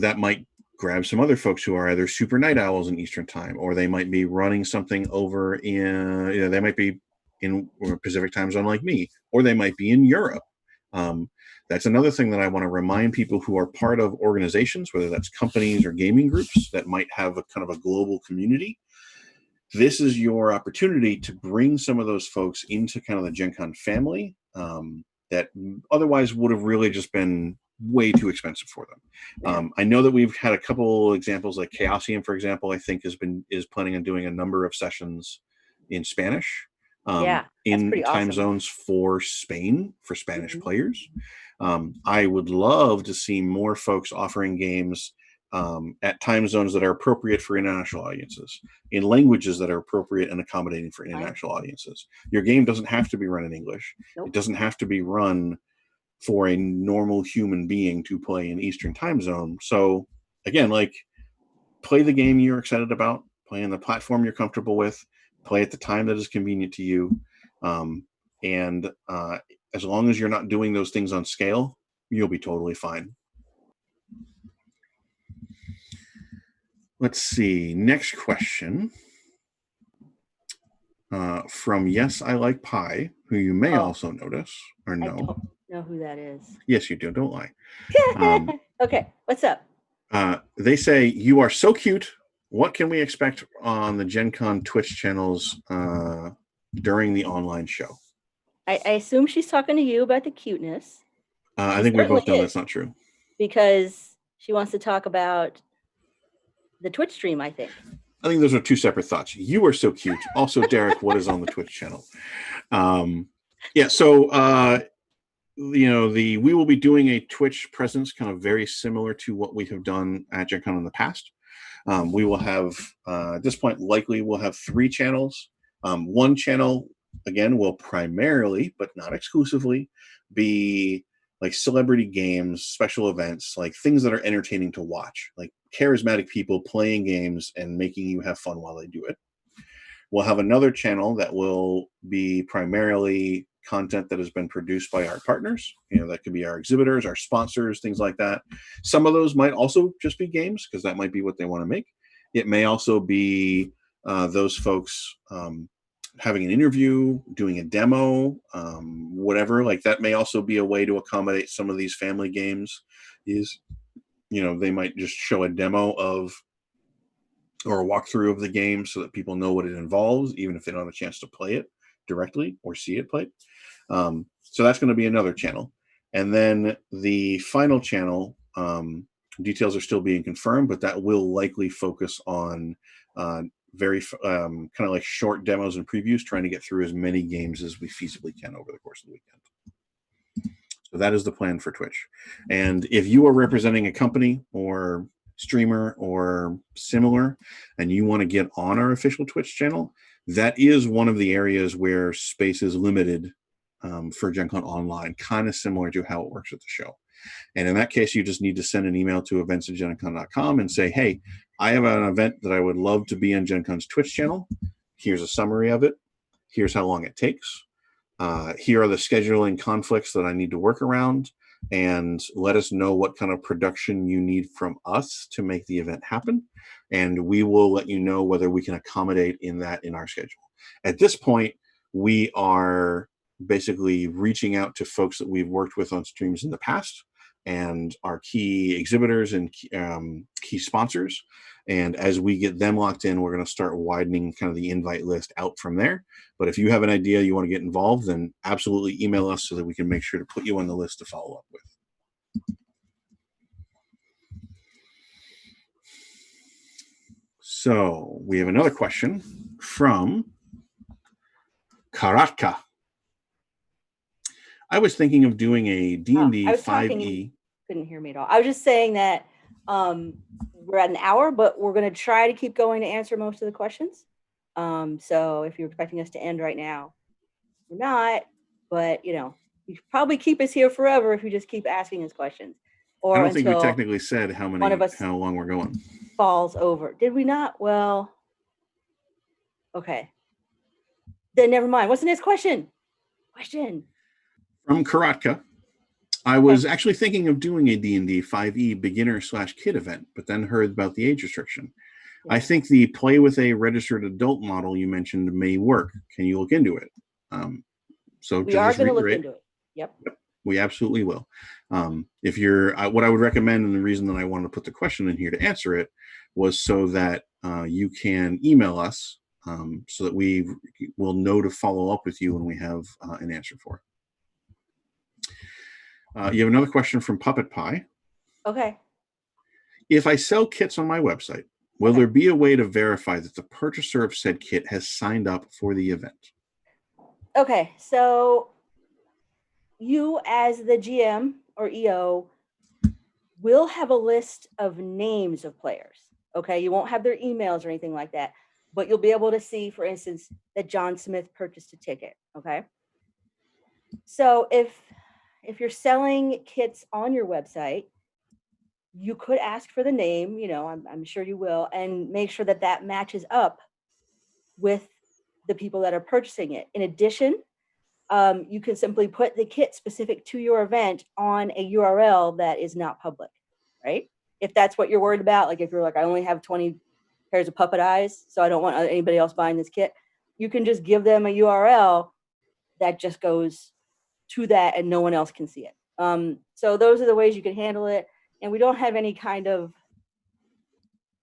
that might grab some other folks who are either super night owls in Eastern time, or they might be running something over in, they might be in Pacific time zone like me, or they might be in Europe. That's another thing that I want to remind people who are part of organizations, whether that's companies or gaming groups that might have a kind of a global community. This is your opportunity to bring some of those folks into kind of the Gen Con family that otherwise would have really just been way too expensive for them. Yeah. I know that we've had a couple examples, like Chaosium, for example, I think is planning on doing a number of sessions in Spanish Yeah, that's in pretty time awesome. zones for Spain, for Spanish Mm-hmm. players. I would love to see more folks offering games at time zones that are appropriate for international audiences, in languages that are appropriate and accommodating for international audiences. Your game doesn't have to be run in English. Nope. It doesn't have to be run for a normal human being to play in Eastern time zone. So again, play the game you're excited about, play on the platform you're comfortable with, play at the time that is convenient to you. And as long as you're not doing those things on scale, you'll be totally fine. Let's see. Next question from Yes, I Like Pie, who you may also notice or know. I don't know who that is. Yes, you do. Don't lie. Okay, what's up? They say, you are so cute. What can we expect on the Gen Con Twitch channels during the online show? I assume she's talking to you about the cuteness. I She think we certainly both know is, that's not true. because she wants to talk about the Twitch stream, I think. I think those are two separate thoughts. You are so cute. Also, Derek, what is on the Twitch channel? We will be doing a Twitch presence kind of very similar to what we have done at Gen Con in the past. We will have, at this point, likely we'll have 3 channels. One channel, again, will primarily, but not exclusively, be like celebrity games, special events, like things that are entertaining to watch, like charismatic people playing games and making you have fun while they do it. We'll have another channel that will be primarily content that has been produced by our partners. That could be our exhibitors, our sponsors, things like that. Some of those might also just be games because that might be what they want to make. It may also be those folks having an interview, doing a demo, whatever. Like that may also be a way to accommodate some of these family games. They might just show a demo of or a walkthrough of the game so that people know what it involves, even if they don't have a chance to play it directly or see it played. So that's going to be another channel. And then the final channel, details are still being confirmed, but that will likely focus on very kind of like short demos and previews, trying to get through as many games as we feasibly can over the course of the weekend. So that is the plan for Twitch. And if you are representing a company or streamer or similar, and you want to get on our official Twitch channel, that is one of the areas where space is limited for Gen Con Online, kind of similar to how it works at the show. And in that case, you just need to send an email to events@gencon.com and say, hey, I have an event that I would love to be on Gen Con's Twitch channel. Here's a summary of it. Here's how long it takes. Here are the scheduling conflicts that I need to work around. And let us know what kind of production you need from us to make the event happen. And we will let you know whether we can accommodate in our schedule. At this point, we are basically reaching out to folks that we've worked with on streams in the past and our key exhibitors and key sponsors. And as we get them locked in, we're going to start widening kind of the invite list out from there. But if you have an idea you want to get involved, then absolutely email us so that we can make sure to put you on the list to follow up with. So we have another question from Karaka. I was thinking of doing a D&D 5e. Couldn't hear me at all. I was just saying that we're at an hour, but we're going to try to keep going to answer most of the questions. So if you're expecting us to end right now, we're not, but you could probably keep us here forever if you just keep asking us questions. Or I don't think we technically said how long we're going. Falls over. Did we not? Well, okay. Then never mind. What's the next question? From Karatka. I was actually thinking of doing a D&D 5e beginner/kid event, but then heard about the age restriction. I think the play with a registered adult model you mentioned may work. Can you look into it? So we are going to look into it. Yep. We absolutely will. If you're, what I would recommend, and the reason that I wanted to put the question in here to answer it was so that you can email us so that we will know to follow up with you when we have an answer for it. You have another question from Puppet Pie. Okay. If I sell kits on my website, will there be a way to verify that the purchaser of said kit has signed up for the event? Okay, so you as the GM or EO will have a list of names of players. Okay, you won't have their emails or anything like that, but you'll be able to see, for instance, that John Smith purchased a ticket. Okay, so if you're selling kits on your website, you could ask for the name, I'm sure you will, and make sure that that matches up with the people that are purchasing it. In addition, you can simply put the kit specific to your event on a URL that is not public, right? If that's what you're worried about, like if you're like, I only have 20 pairs of puppet eyes, so I don't want anybody else buying this kit, you can just give them a URL that just goes to that and no one else can see it. So those are the ways you can handle it. And we don't have any kind of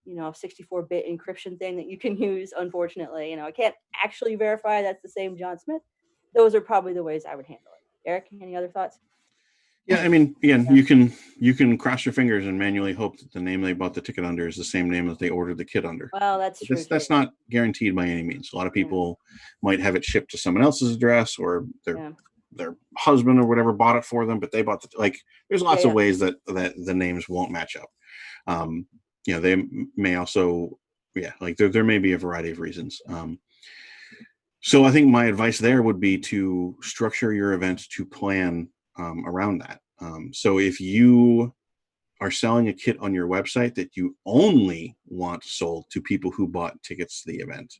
64-bit encryption thing that you can use, unfortunately. I can't actually verify that's the same John Smith. Those are probably the ways I would handle it. Eric, any other thoughts? Yeah, I mean, again, you can You can cross your fingers and manually hope that the name they bought the ticket under is the same name that they ordered the kit under. Well, that's true. That's not guaranteed by any means. A lot of people might have it shipped to someone else's address, or their husband or whatever bought it for them, but they bought there's lots of ways that the names won't match up. They may also, there may be a variety of reasons. So I think my advice there would be to structure your events to plan around that. So if you are selling a kit on your website that you only want sold to people who bought tickets to the event,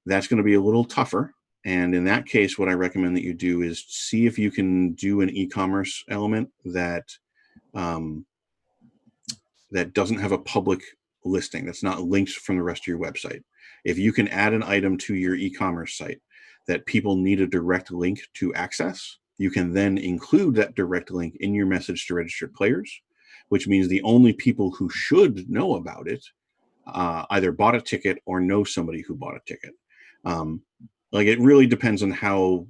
that's going to be a little tougher. And in that case, what I recommend that you do is see if you can do an e-commerce element that doesn't have a public listing, that's not linked from the rest of your website. If you can add an item to your e-commerce site that people need a direct link to access, you can then include that direct link in your message to registered players, which means the only people who should know about it either bought a ticket or know somebody who bought a ticket. It really depends on how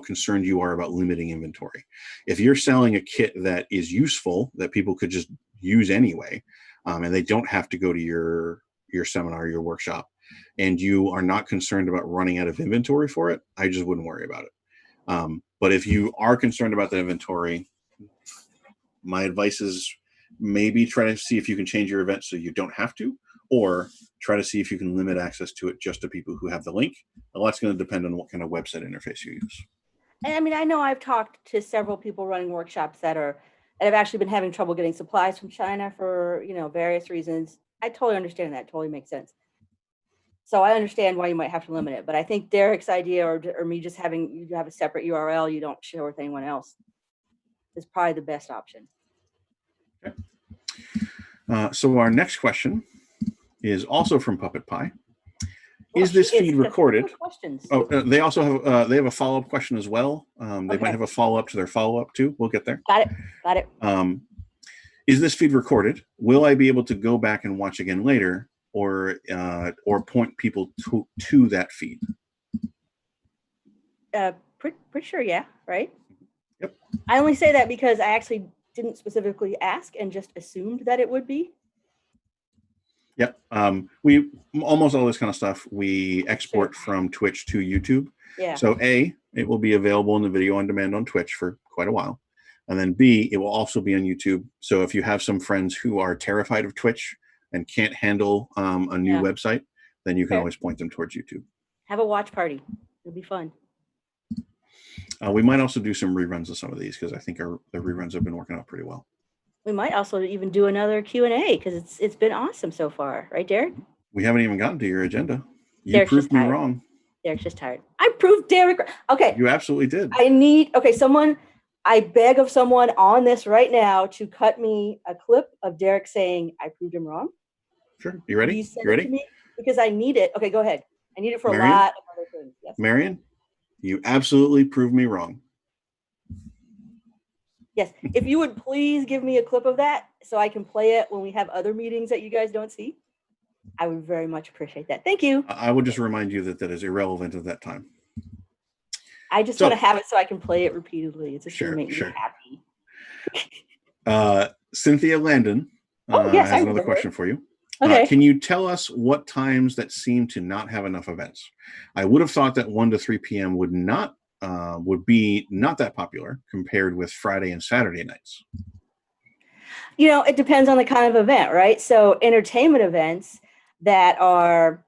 concerned you are about limiting inventory. If you're selling a kit that is useful, that people could just use anyway, and they don't have to go to your seminar, your workshop, and you are not concerned about running out of inventory for it, I just wouldn't worry about it. But if you are concerned about the inventory, my advice is maybe try to see if you can change your event so you don't have to, or try to see if you can limit access to it just to people who have the link. Well, that's going to depend on what kind of website interface you use. And I mean, I know I've talked to several people running workshops that have actually been having trouble getting supplies from China for, various reasons. I totally understand that. It totally makes sense. So I understand why you might have to limit it, but I think Derek's idea, or me just having you have a separate URL you don't share with anyone else, is probably the best option. Okay. So our next question is also from Puppet Pie. Is this feed recorded? They also have a follow-up question as well. They might have a follow-up to their follow-up too. We'll get there. Got it. Is this feed recorded? Will I be able to go back and watch again later, or point people to that feed? Pretty sure, yeah, right? Yep. I only say that because I actually didn't specifically ask and just assumed that it would be. Yep. We almost all this kind of stuff we export from Twitch to YouTube. Yeah. So A, it will be available in the video on demand on Twitch for quite a while. And then B, it will also be on YouTube. So if you have some friends who are terrified of Twitch and can't handle a new website, then you can always point them towards YouTube. Have a watch party. It'll be fun. We might also do some reruns of some of these because I think the reruns have been working out pretty well. We might also even do another Q&A because it's been awesome so far. Right, Derek? We haven't even gotten to your agenda. You Derek's proved me wrong. Derek's just tired. I proved Derek. Okay. You absolutely did. I beg of someone on this right now to cut me a clip of Derek saying, I proved him wrong. Sure. You ready? Please send it to me because I need it. Okay, go ahead. I need it for Marian? a lot of other things. Yes. Marian, you absolutely proved me wrong. Yes. If you would please give me a clip of that so I can play it when we have other meetings that you guys don't see, I would very much appreciate that. Thank you. I would just remind you that is irrelevant at that time. I just want to have it so I can play it repeatedly. It's just going to make me happy. Cynthia Landon has another question for you. Okay. Can you tell us what times that seem to not have enough events? I would have thought that 1 to 3 p.m. would be not that popular compared with Friday and Saturday nights. It depends on the kind of event, right? So entertainment events that are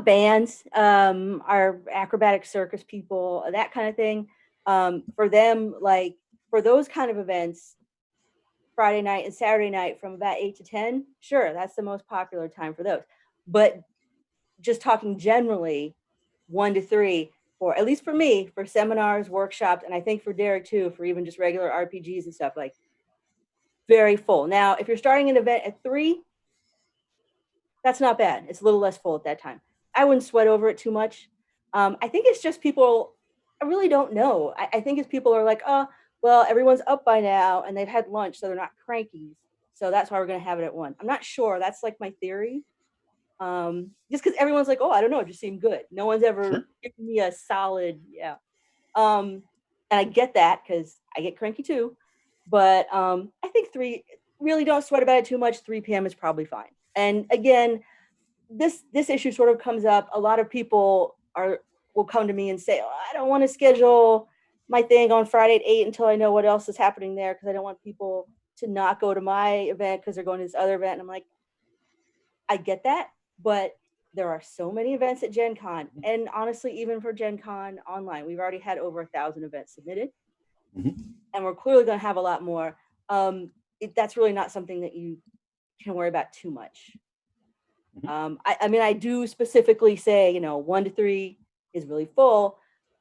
bands, are acrobatic circus people, that kind of thing. For them, for those kind of events, Friday night and Saturday night from about 8 to 10, sure, that's the most popular time for those. But just talking generally, 1 to 3, for at least for me, for seminars, workshops, and I think for Derek too, for even just regular RPGs and stuff, very full. Now, if you're starting an event at 3, that's not bad. It's a little less full at that time. I wouldn't sweat over it too much. I think it's just people, I really don't know. I think it's people are like, oh, well, everyone's up by now and they've had lunch, so they're not cranky. So that's why we're going to have it at 1. I'm not sure. That's my theory. Just because everyone's like, oh, I don't know, it just seemed good. No one's ever given me a solid, And I get that because I get cranky too. But I think really don't sweat about it too much. 3 p.m. is probably fine. And again, this issue sort of comes up. A lot of people will come to me and say, oh, I don't want to schedule my thing on Friday at 8 until I know what else is happening there, because I don't want people to not go to my event because they're going to this other event. And I'm like, I get that, but there are so many events at Gen Con, and honestly, even for Gen Con online, we've already had over 1,000 events submitted, and we're clearly going to have a lot more. That's really not something that you can worry about too much. I mean, I do specifically say, 1 to 3 is really full,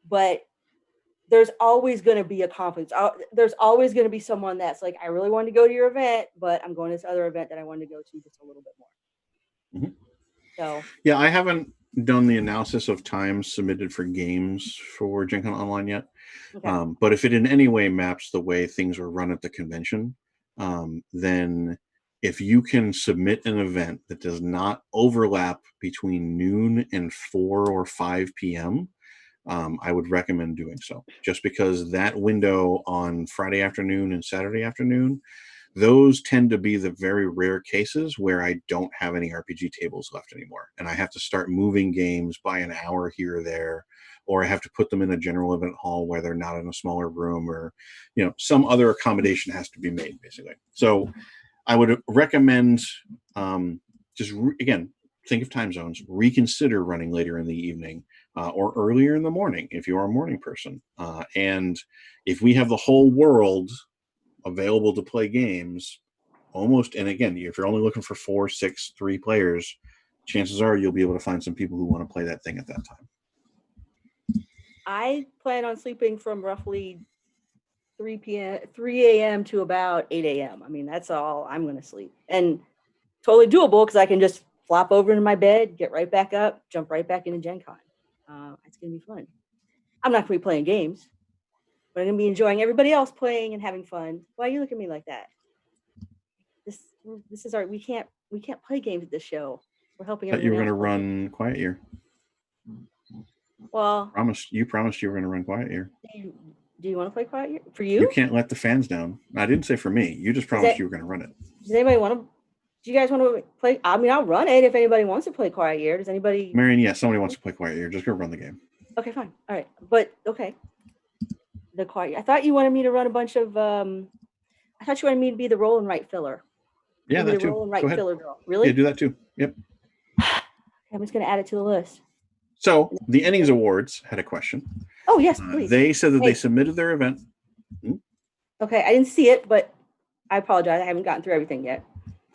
but there's always going to be a conflict. There's always going to be someone that's like, I really wanted to go to your event, but I'm going to this other event that I wanted to go to just a little bit more. So yeah, I haven't done the analysis of times submitted for games for Gen Con Online yet. okay. But if it in any way maps the way things are run at the convention, then if you can submit an event that does not overlap between noon and 4 or 5 p.m., I would recommend doing so. Just because that window on Friday afternoon and Saturday afternoon, those tend to be the very rare cases where I don't have any RPG tables left anymore. And I have to start moving games by an hour here or there, or I have to put them in a general event hall where they're not in a smaller room, or, some other accommodation has to be made, basically. So I would recommend again, think of time zones, reconsider running later in the evening or earlier in the morning if you are a morning person. And if we have the whole world available to play games and again, if you're only looking for 4, 6, 3 players, chances are you'll be able to find some people who want to play that thing at that time. I plan on sleeping from roughly 3 a.m. to about 8 a.m. I mean, that's all I'm going to sleep, and totally doable because I can just flop over into my bed, get right back up, jump right back into Gen Con. It's going to be fun. I'm not going to be playing games, but I'm going to be enjoying everybody else playing and having fun. Why you look at me like that? This is we can't play games at this show. We're helping But you were everyone going to else. run Quiet Year. Well, You promised you were going to run Quiet Year. Do you want to play Quiet Year? For you? You can't let the fans down. I didn't say for me. You just promised you were going to run it. Does anybody want to? Do you guys want to play? I mean, I'll run it if anybody wants to play Quiet Year. Does anybody? Marian, yes, somebody wants to play Quiet Year. Just go run the game. Okay, fine. All right, but okay. The Quiet Year. I thought you wanted me to run a bunch of. I thought you wanted me to be the roll and write filler. Yeah, that too. Roll and write go ahead. Filler girl. Really? Yeah, do that too. Yep. I'm just going to add it to the list. So the Ennies Awards had a question. Oh yes, please. They said that they submitted their event. Okay, I didn't see it, but I apologize. I haven't gotten through everything yet.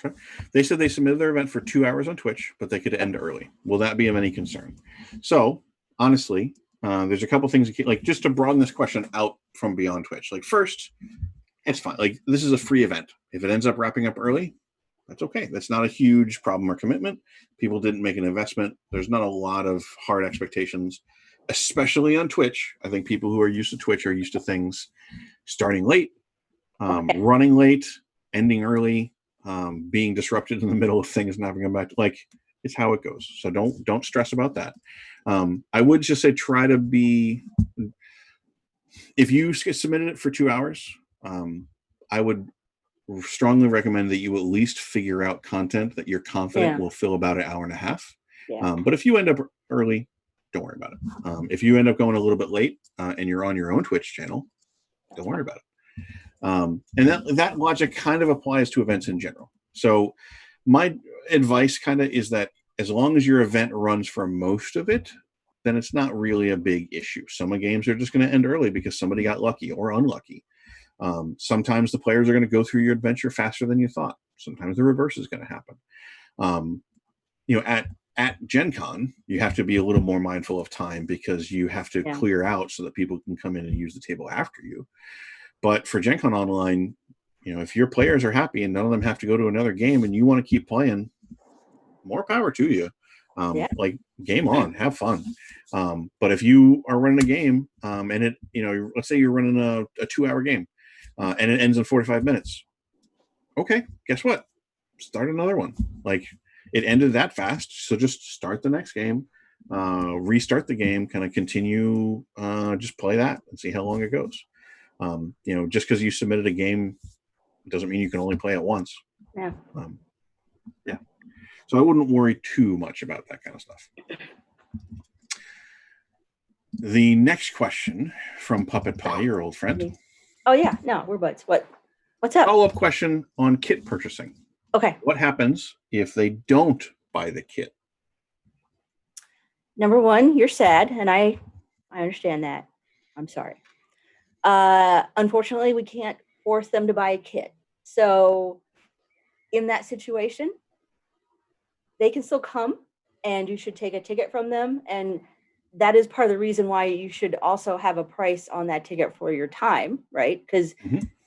Okay. They said they submitted their event for 2 hours on Twitch, but they could end early. Will that be of any concern? So honestly, there's a couple things like just to broaden this question out from beyond Twitch. Like first, it's fine. Like this is a free event. If it ends up wrapping up early, that's okay. That's not a huge problem or commitment. People didn't make an investment. There's not a lot of hard expectations, especially on Twitch. I think people who are used to Twitch are used to things starting late, running late, ending early, being disrupted in the middle of things, not having come back. Like it's how it goes. So don't stress about that. I would just say try to be. If you submitted it for 2 hours, I would strongly recommend that you at least figure out content that you're confident will fill about an hour and a half. But if you end up early, don't worry about it. If you end up going a little bit late and you're on your own Twitch channel, don't worry about it. And that logic kind of applies to events in general. So my advice kind of is that as long as your event runs for most of it, then it's not really a big issue. Some games are just going to end early because somebody got lucky or unlucky. Sometimes the players are going to go through your adventure faster than you thought. Sometimes the reverse is going to happen. At Gen Con, you have to be a little more mindful of time because you have to clear out so that people can come in and use the table after you. But for Gen Con Online, if your players are happy and none of them have to go to another game and you want to keep playing, more power to you. Like game on, have fun. But if you are running a game and it, let's say you're running a 2-hour game and it ends in 45 minutes. Okay, guess what? Start another one. Like it ended that fast. So just start the next game, restart the game, kind of continue, just play that and see how long it goes. Just because you submitted a game doesn't mean you can only play it once. Yeah. Yeah. So I wouldn't worry too much about that kind of stuff. The next question from Puppet Pie, your old friend. Oh yeah, no, we're buds. What's up? Follow-up question on kit purchasing. Okay. What happens if they don't buy the kit? Number one, you're sad, and I understand that. I'm sorry. Unfortunately, we can't force them to buy a kit. So in that situation, they can still come and you should take a ticket from them. And that is part of the reason why you should also have a price on that ticket for your time, right? Because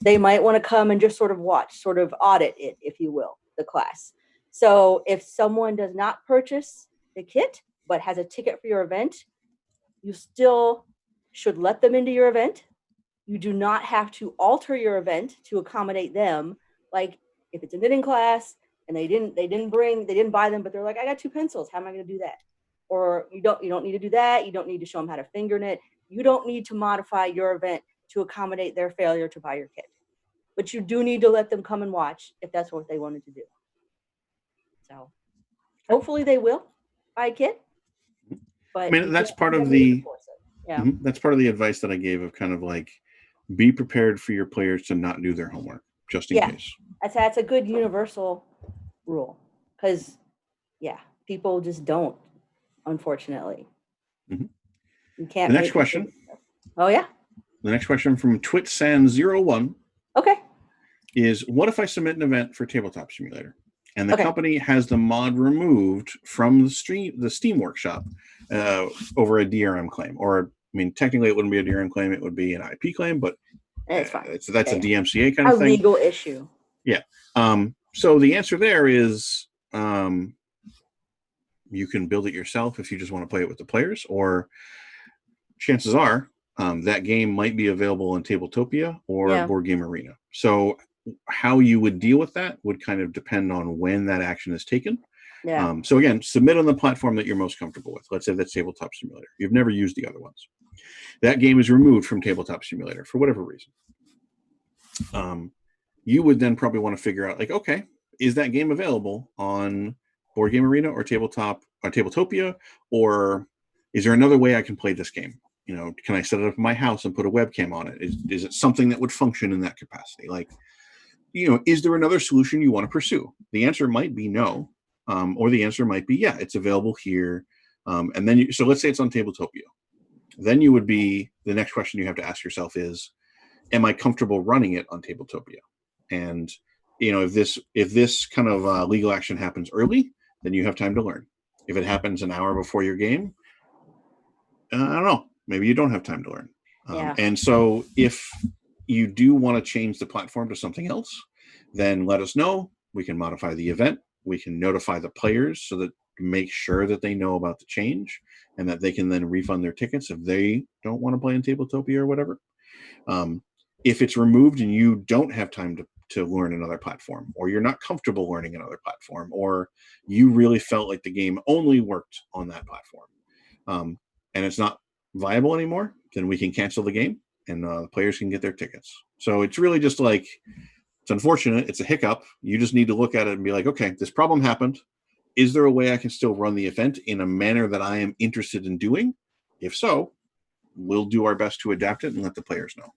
they might want to come and just sort of watch, sort of audit it, if you will, the class. So if someone does not purchase the kit, but has a ticket for your event, you still should let them into your event. You do not have to alter your event to accommodate them. Like if it's a knitting class and they didn't buy them, but they're like, I got 2 pencils. How am I going to do that? Or you don't need to do that. You don't need to show them how to finger knit. You don't need to modify your event to accommodate their failure to buy your kit. But you do need to let them come and watch if that's what they wanted to do. So hopefully they will buy a kit. But I mean, that's part of the that's part of the advice that I gave of kind of like be prepared for your players to not do their homework just in case. That's a good universal rule because people just don't, unfortunately. You can't. The next question. Oh yeah. The next question from TwitSan01. Okay. Is what if I submit an event for Tabletop Simulator and the company has the mod removed from the Steam workshop over a DRM claim? Or, I mean, technically it wouldn't be a DRM claim, it would be an IP claim, but it's fine. That's a DMCA kind of thing. A legal issue. Yeah. So the answer there is you can build it yourself if you just want to play it with the players, or chances are that game might be available in Tabletopia or Board Game Arena. So how you would deal with that would kind of depend on when that action is taken. Yeah. So again, submit on the platform that you're most comfortable with. Let's say that's Tabletop Simulator. You've never used the other ones. That game is removed from Tabletop Simulator for whatever reason. You would then probably want to figure out, like, okay, is that game available on Board Game Arena or Tabletopia, or is there another way I can play this game? Can I set it up in my house and put a webcam on it? Is it something that would function in that capacity? Like, is there another solution you want to pursue? The answer might be no, or the answer might be, yeah, it's available here. And then, so let's say it's on Tabletopia. Then the next question you have to ask yourself is, am I comfortable running it on Tabletopia? And, if this kind of legal action happens early, then you have time to learn. If it happens an hour before your game, I don't know, maybe you don't have time to learn. And so if you do want to change the platform to something else, then let us know. We can modify the event. We can notify the players so that make sure that they know about the change and that they can then refund their tickets if they don't want to play in Tabletopia or whatever. If it's removed and you don't have time to learn another platform, or you're not comfortable learning another platform, or you really felt like the game only worked on that platform, and it's not viable anymore, then we can cancel the game and the players can get their tickets. So it's really just like, it's unfortunate. It's a hiccup. You just need to look at it and be like, okay, this problem happened. Is there a way I can still run the event in a manner that I am interested in doing? If so, we'll do our best to adapt it and let the players know.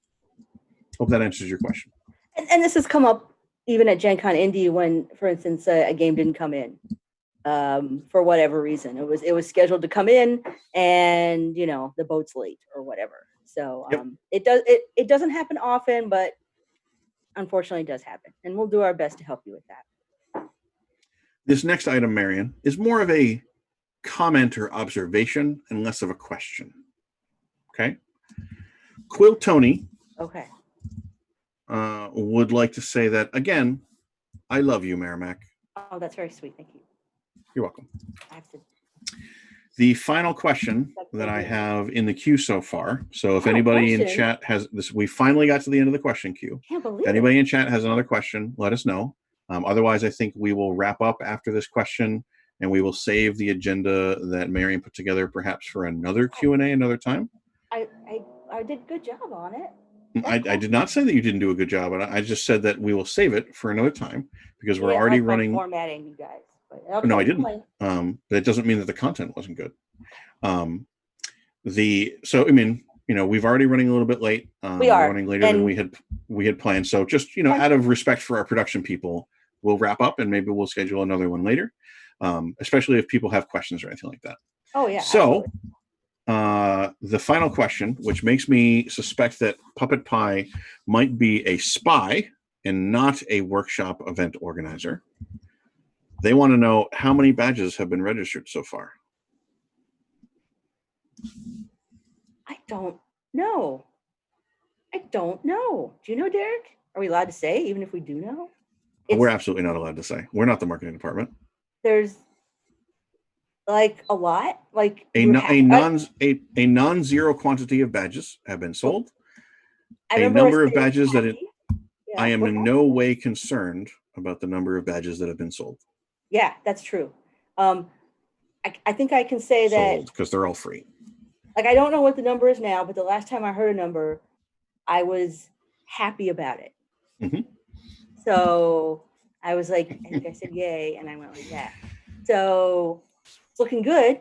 Hope that answers your question. And this has come up even at Gen Con Indy when, for instance, a game didn't come in for whatever reason. It was scheduled to come in, and the boat's late or whatever. So it doesn't happen often, but unfortunately it does happen, and we'll do our best to help you with that. This next item, Marian, is more of a comment or observation and less of a question. Okay. Quill Tony. Okay. Would like to say that again. I love you, Merrimack. Oh, that's very sweet. Thank you. You're welcome. I have to... The final question that I have in the queue so far. So if anybody in chat has this, we finally got to the end of the question queue. Can't believe if anybody in chat has another question, let us know. Otherwise, I think we will wrap up after this question, and we will save the agenda that Marian put together perhaps for another Q&A another time. I did a good job on it. Yeah, I did not say that you didn't do a good job, and I just said that we will save it for another time because we're already like my running. formatting, you guys. But No, okay, I didn't. fine. That doesn't mean that the content wasn't good. Um, so I mean, we've already running a little bit late. We We're are, running later than and we had planned. So just fine. out of respect for our production people, we'll wrap up and maybe we'll schedule another one later. Especially if people have questions or anything like that. Oh yeah, So absolutely. the final question, which makes me suspect that Puppet Pie might be a spy and not a workshop event organizer. They want to know how many badges have been registered so far. I don't know. I don't know. Do you know, Derek? Are we allowed to say, even if we do know? We're absolutely not allowed to say. We're not the marketing department. There's like a lot. Like A, you no, have. a non-zero quantity of badges have been sold. I A remember us number of being badges that happy. I Yeah. am What's in that? no way concerned about the number of badges that have been sold. Yeah, that's true. I think I can say that. Because they're all free. Like I don't know what the number is now, but the last time I heard a number, I was happy about it. Mm-hmm. So I was like, I think I said yay, and I went like that. So it's looking good.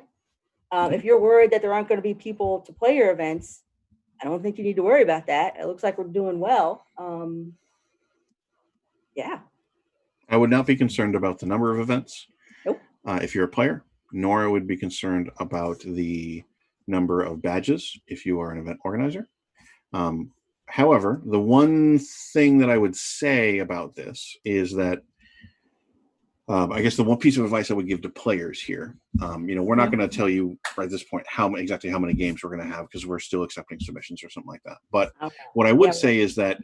If you're worried that there aren't going to be people to play your events, I don't think you need to worry about that. It looks like we're doing well. Yeah. I would not be concerned about the number of events Nope. if you're a player, nor I would be concerned about the number of badges if you are an event organizer. However, the one thing that I would say about this is that I guess the one piece of advice I would give to players here, we're not going to tell you right at this point exactly how many games we're going to have because we're still accepting submissions or something like that. But Okay. what I would say is that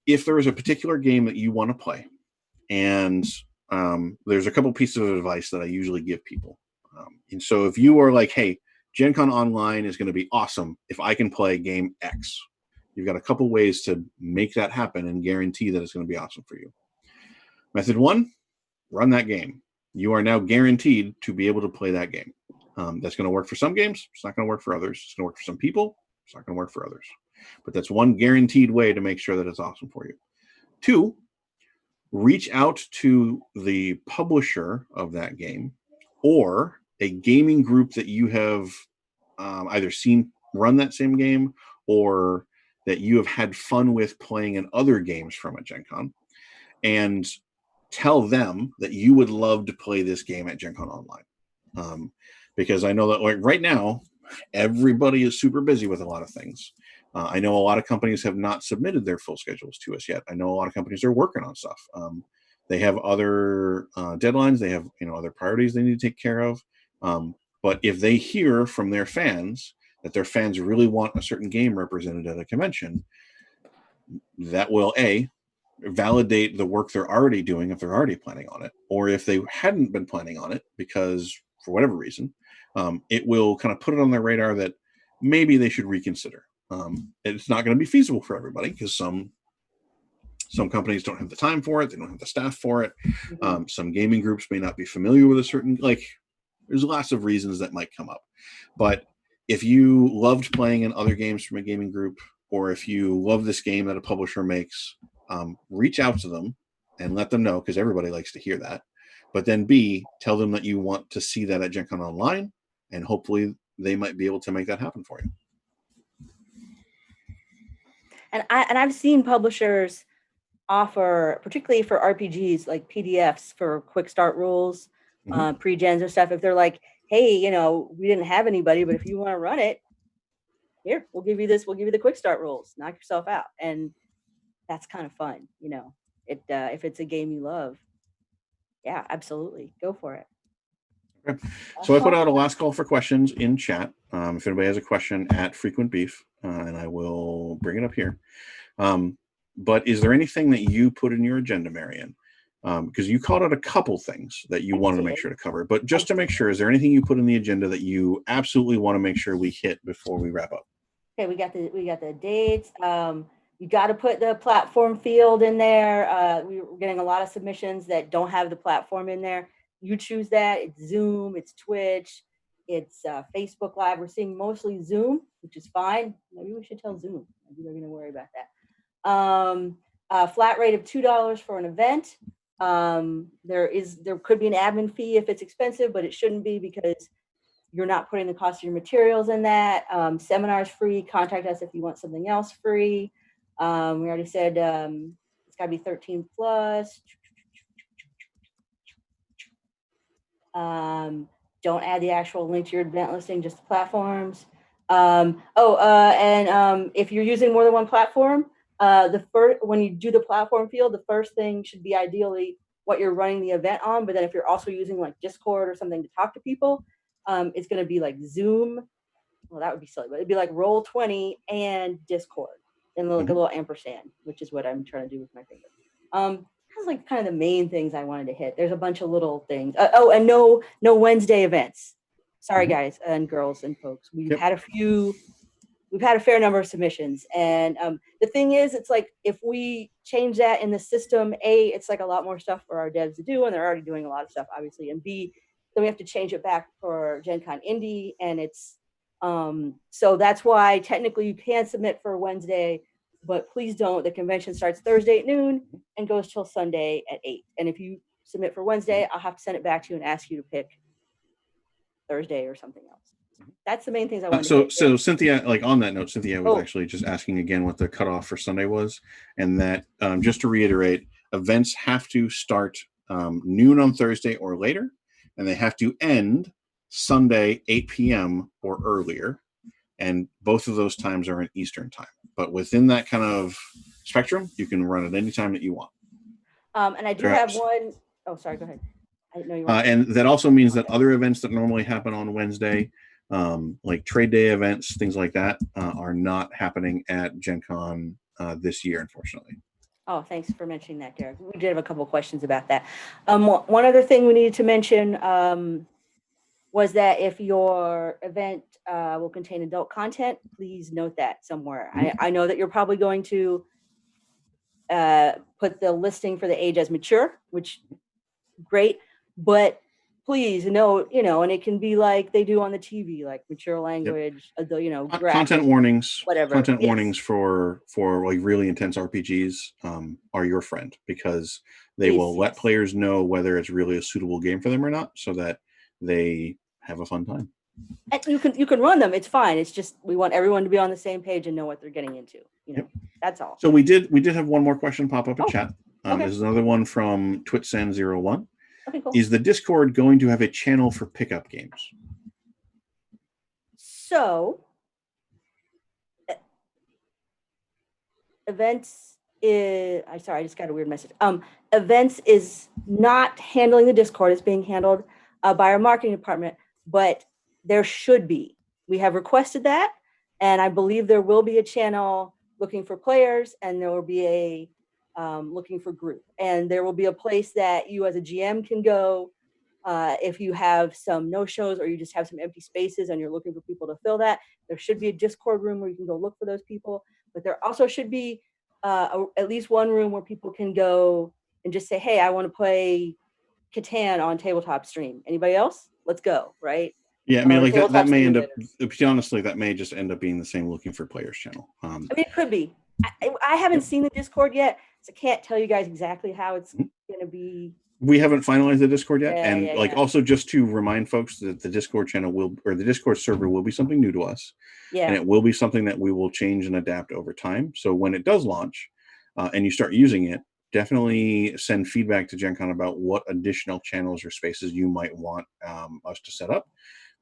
if there is a particular game that you want to play, and there's a couple pieces of advice that I usually give people. And so if you are like, hey, Gen Con Online is going to be awesome if I can play game X, you've got a couple ways to make that happen and guarantee that it's going to be awesome for you. Method one, run that game. You are now guaranteed to be able to play that game. That's going to work for some games. It's not going to work for others. It's going to work for some people. It's not going to work for others. But that's one guaranteed way to make sure that it's awesome for you. Two, reach out to the publisher of that game or a gaming group that you have either seen run that same game or that you have had fun with playing in other games from at Gen Con, and tell them that you would love to play this game at Gen Con Online. Because I know that like right now, everybody is super busy with a lot of things. I know a lot of companies have not submitted their full schedules to us yet. I know a lot of companies are working on stuff. They have other deadlines. They have other priorities they need to take care of. But if they hear from their fans that their fans really want a certain game represented at a convention, that will validate the work they're already doing if they're already planning on it, or if they hadn't been planning on it because for whatever reason, it will kind of put it on their radar that maybe they should reconsider. It's not going to be feasible for everybody because some companies don't have the time for it, they don't have the staff for it. Some gaming groups may not be familiar with a certain there's lots of reasons that might come up. But if you loved playing in other games from a gaming group, or if you love this game that a publisher makes, reach out to them and let them know, because everybody likes to hear that. But then B, tell them that you want to see that at Gen Con Online, and hopefully they might be able to make that happen for you. And I've seen publishers offer, particularly for RPGs, like PDFs for quick start rules, pre-gens or stuff. If they're like, hey, we didn't have anybody, but if you want to run it, here, we'll give you this. We'll give you the quick start rules. Knock yourself out. And that's kind of fun, if it's a game you love. Yeah, absolutely. Go for it. Okay. So I put out a last call for questions in chat. If anybody has a question at Frequent Beef, and I will bring it up here. But is there anything that you put in your agenda, Marian? Because you called out a couple things that you wanted to make sure to cover. But just to make sure, is there anything you put in the agenda that you absolutely want to make sure we hit before we wrap up? Okay, we got the dates. You got to put the platform field in there. We're getting a lot of submissions that don't have the platform in there. You choose that. It's Zoom, it's Twitch, it's Facebook Live. We're seeing mostly Zoom, which is fine. Maybe we should tell Zoom. You're going to worry about that. A flat rate of $2 for an event. There could be an admin fee if it's expensive, but it shouldn't be because you're not putting the cost of your materials in that. Seminars free. Contact us if you want something else free. We already said it's got to be 13 plus. Don't add the actual link to your event listing, just the platforms. And if you're using more than one platform, when you do the platform field, the first thing should be ideally what you're running the event on. But then if you're also using like Discord or something to talk to people, it's going to be like Zoom. Well, that would be silly, but it'd be like Roll20 and Discord, and like a little ampersand, which is what I'm trying to do with my finger. That's like kind of the main things I wanted to hit. There's a bunch of little things. And no Wednesday events. Sorry, guys and girls and folks. We've had a fair number of submissions. And the thing is, it's like if we change that in the system, A, it's like a lot more stuff for our devs to do, and they're already doing a lot of stuff, obviously. And B, then we have to change it back for Gen Con Indy. And it's so that's why technically you can submit for Wednesday, but please don't. The convention starts Thursday at noon and goes till Sunday at 8. And if you submit for Wednesday, I'll have to send it back to you and ask you to pick Thursday or something else. That's the main things I want to So Cynthia, like on that note, Cynthia was actually just asking again what the cutoff for Sunday was. And that, just to reiterate, events have to start noon on Thursday or later, and they have to end Sunday, 8 p.m. or earlier. And both of those times are in Eastern time. But within that kind of spectrum, you can run at any time that you want. And I do have one. Oh, sorry, go ahead. I didn't know you wanted and that also means that other events that normally happen on Wednesday, like trade day events, things like that, are not happening at Gen Con this year, unfortunately. Oh, thanks for mentioning that, Derek. We did have a couple of questions about that. One other thing we needed to mention was that if your event will contain adult content, please note that somewhere. I know that you're probably going to put the listing for the age as mature, which great, but please note, and it can be like they do on the TV, like mature language, graphic, content warnings, whatever. Content warnings for like really intense RPGs are your friend, because they will let players know whether it's really a suitable game for them or not, so that they have a fun time. And you can run them. It's fine. It's just we want everyone to be on the same page and know what they're getting into. That's all. So we did have one more question pop up in chat. This is another one from Twitsan01. Okay, cool. Is the Discord going to have a channel for pickup games? So events is I just got a weird message. Events is not handling the Discord. It's being handled by our marketing department, but there should be. We have requested that, and I believe there will be a channel looking for players, and there will be a looking for group, and there will be a place that you as a GM can go if you have some no-shows or you just have some empty spaces and you're looking for people to fill that. There should be a Discord room where you can go look for those people, but there also should be at least one room where people can go and just say, hey, I want to play Catan on tabletop stream. Anybody else? Let's go, right? Yeah, I mean, like that may end up, honestly, that may just end up being the same looking for players channel. I mean, it could be. I haven't seen the Discord yet, so I can't tell you guys exactly how it's going to be. We haven't finalized the Discord yet. Also just to remind folks that the Discord channel the Discord server will be something new to us. Yeah. And it will be something that we will change and adapt over time. So when it does launch and you start using it, definitely send feedback to Gen Con about what additional channels or spaces you might want us to set up.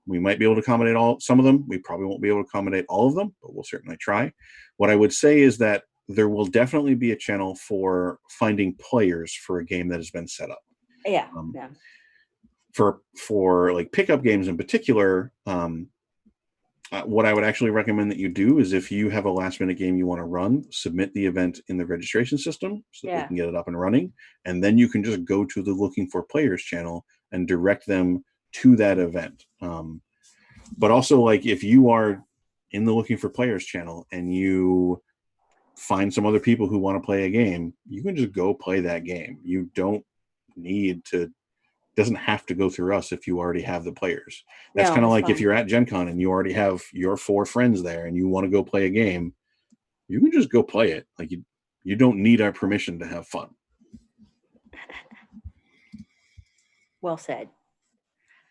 We might be able to accommodate some of them. We probably won't be able to accommodate all of them, but we'll certainly try. What I would say is that there will definitely be a channel for finding players for a game that has been set up. Yeah. For like pickup games in particular, what I would actually recommend that you do is if you have a last minute game you want to run, submit the event in the registration system so that we can get it up and running. And then you can just go to the Looking for Players channel and direct them to that event. But also, like, if you are in the Looking for Players channel and you find some other people who want to play a game, you can just go play that game. You don't need to, doesn't have to go through us if you already have the players. That's kind of like fine. If you're at Gen Con and you already have your 4 friends there and you want to go play a game, you can just go play it. Like you don't need our permission to have fun. Well said.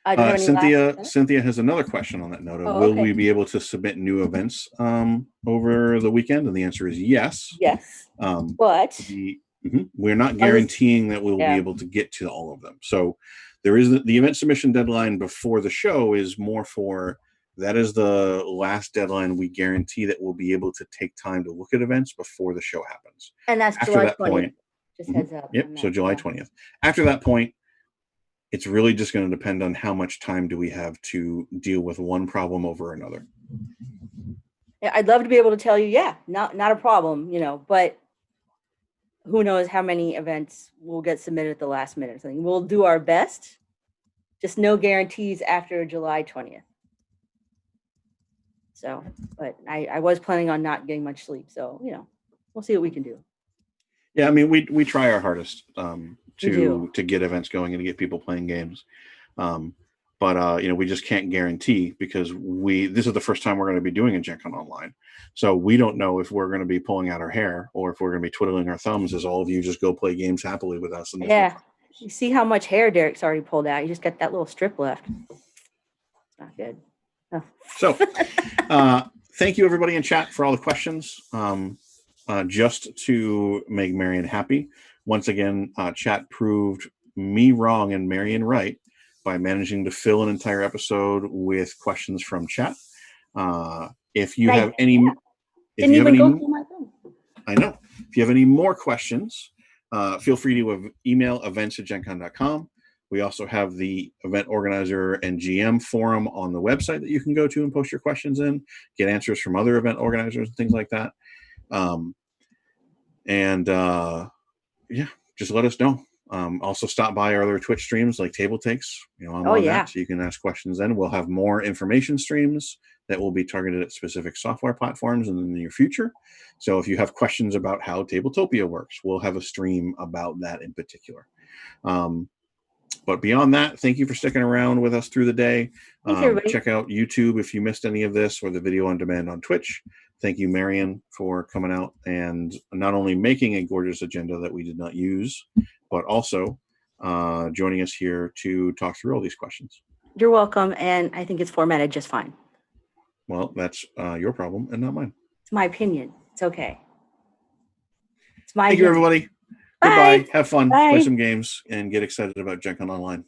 Do you have any Cynthia has another question on that note. Oh, will okay. we be able to submit new events over the weekend? And the answer is yes. Yes. But we're not guaranteeing that we'll be able to get to all of them. So there is the event submission deadline before the show is more for, that is the last deadline we guarantee that we'll be able to take time to look at events before the show happens. And that's after July that 20th. point. Just heads up. Yep. So July 20th. After that point, it's really just going to depend on how much time do we have to deal with one problem over another. Yeah, I'd love to be able to tell you, not a problem, but who knows how many events will get submitted at the last minute or something. We'll do our best. Just no guarantees after July 20th. So, but I was planning on not getting much sleep. So, we'll see what we can do. Yeah, I mean, we try our hardest to get events going and to get people playing games. But we just can't guarantee, because this is the first time we're going to be doing a Gen Con online. So we don't know if we're going to be pulling out our hair or if we're going to be twiddling our thumbs as all of you just go play games happily with us. Yeah. You see how much hair Derek's already pulled out. You just got that little strip left. It's not good. Oh. So thank you, everybody in chat, for all the questions. Just to make Marian happy, once again, chat proved me wrong and Marian right by managing to fill an entire episode with questions from chat. If you have any, I know. If you have any more questions, feel free to email events@gencon.com. We also have the event organizer and GM forum on the website that you can go to and post your questions in, get answers from other event organizers and things like that. Just let us know. Also stop by our other Twitch streams like Table Takes. I'm on that, so you can ask questions then. We'll have more information streams that will be targeted at specific software platforms in the near future. So if you have questions about how Tabletopia works, we'll have a stream about that in particular. But beyond that, thank you for sticking around with us through the day. Check out YouTube if you missed any of this, or the video on demand on Twitch. Thank you, Marian, for coming out and not only making a gorgeous agenda that we did not use, but also joining us here to talk through all these questions. You're welcome, and I think it's formatted just fine. Well, that's your problem and not mine. It's my opinion. It's okay. Thank you, everybody. Bye. Goodbye. Have fun. Bye. Play some games and get excited about Gen Con Online.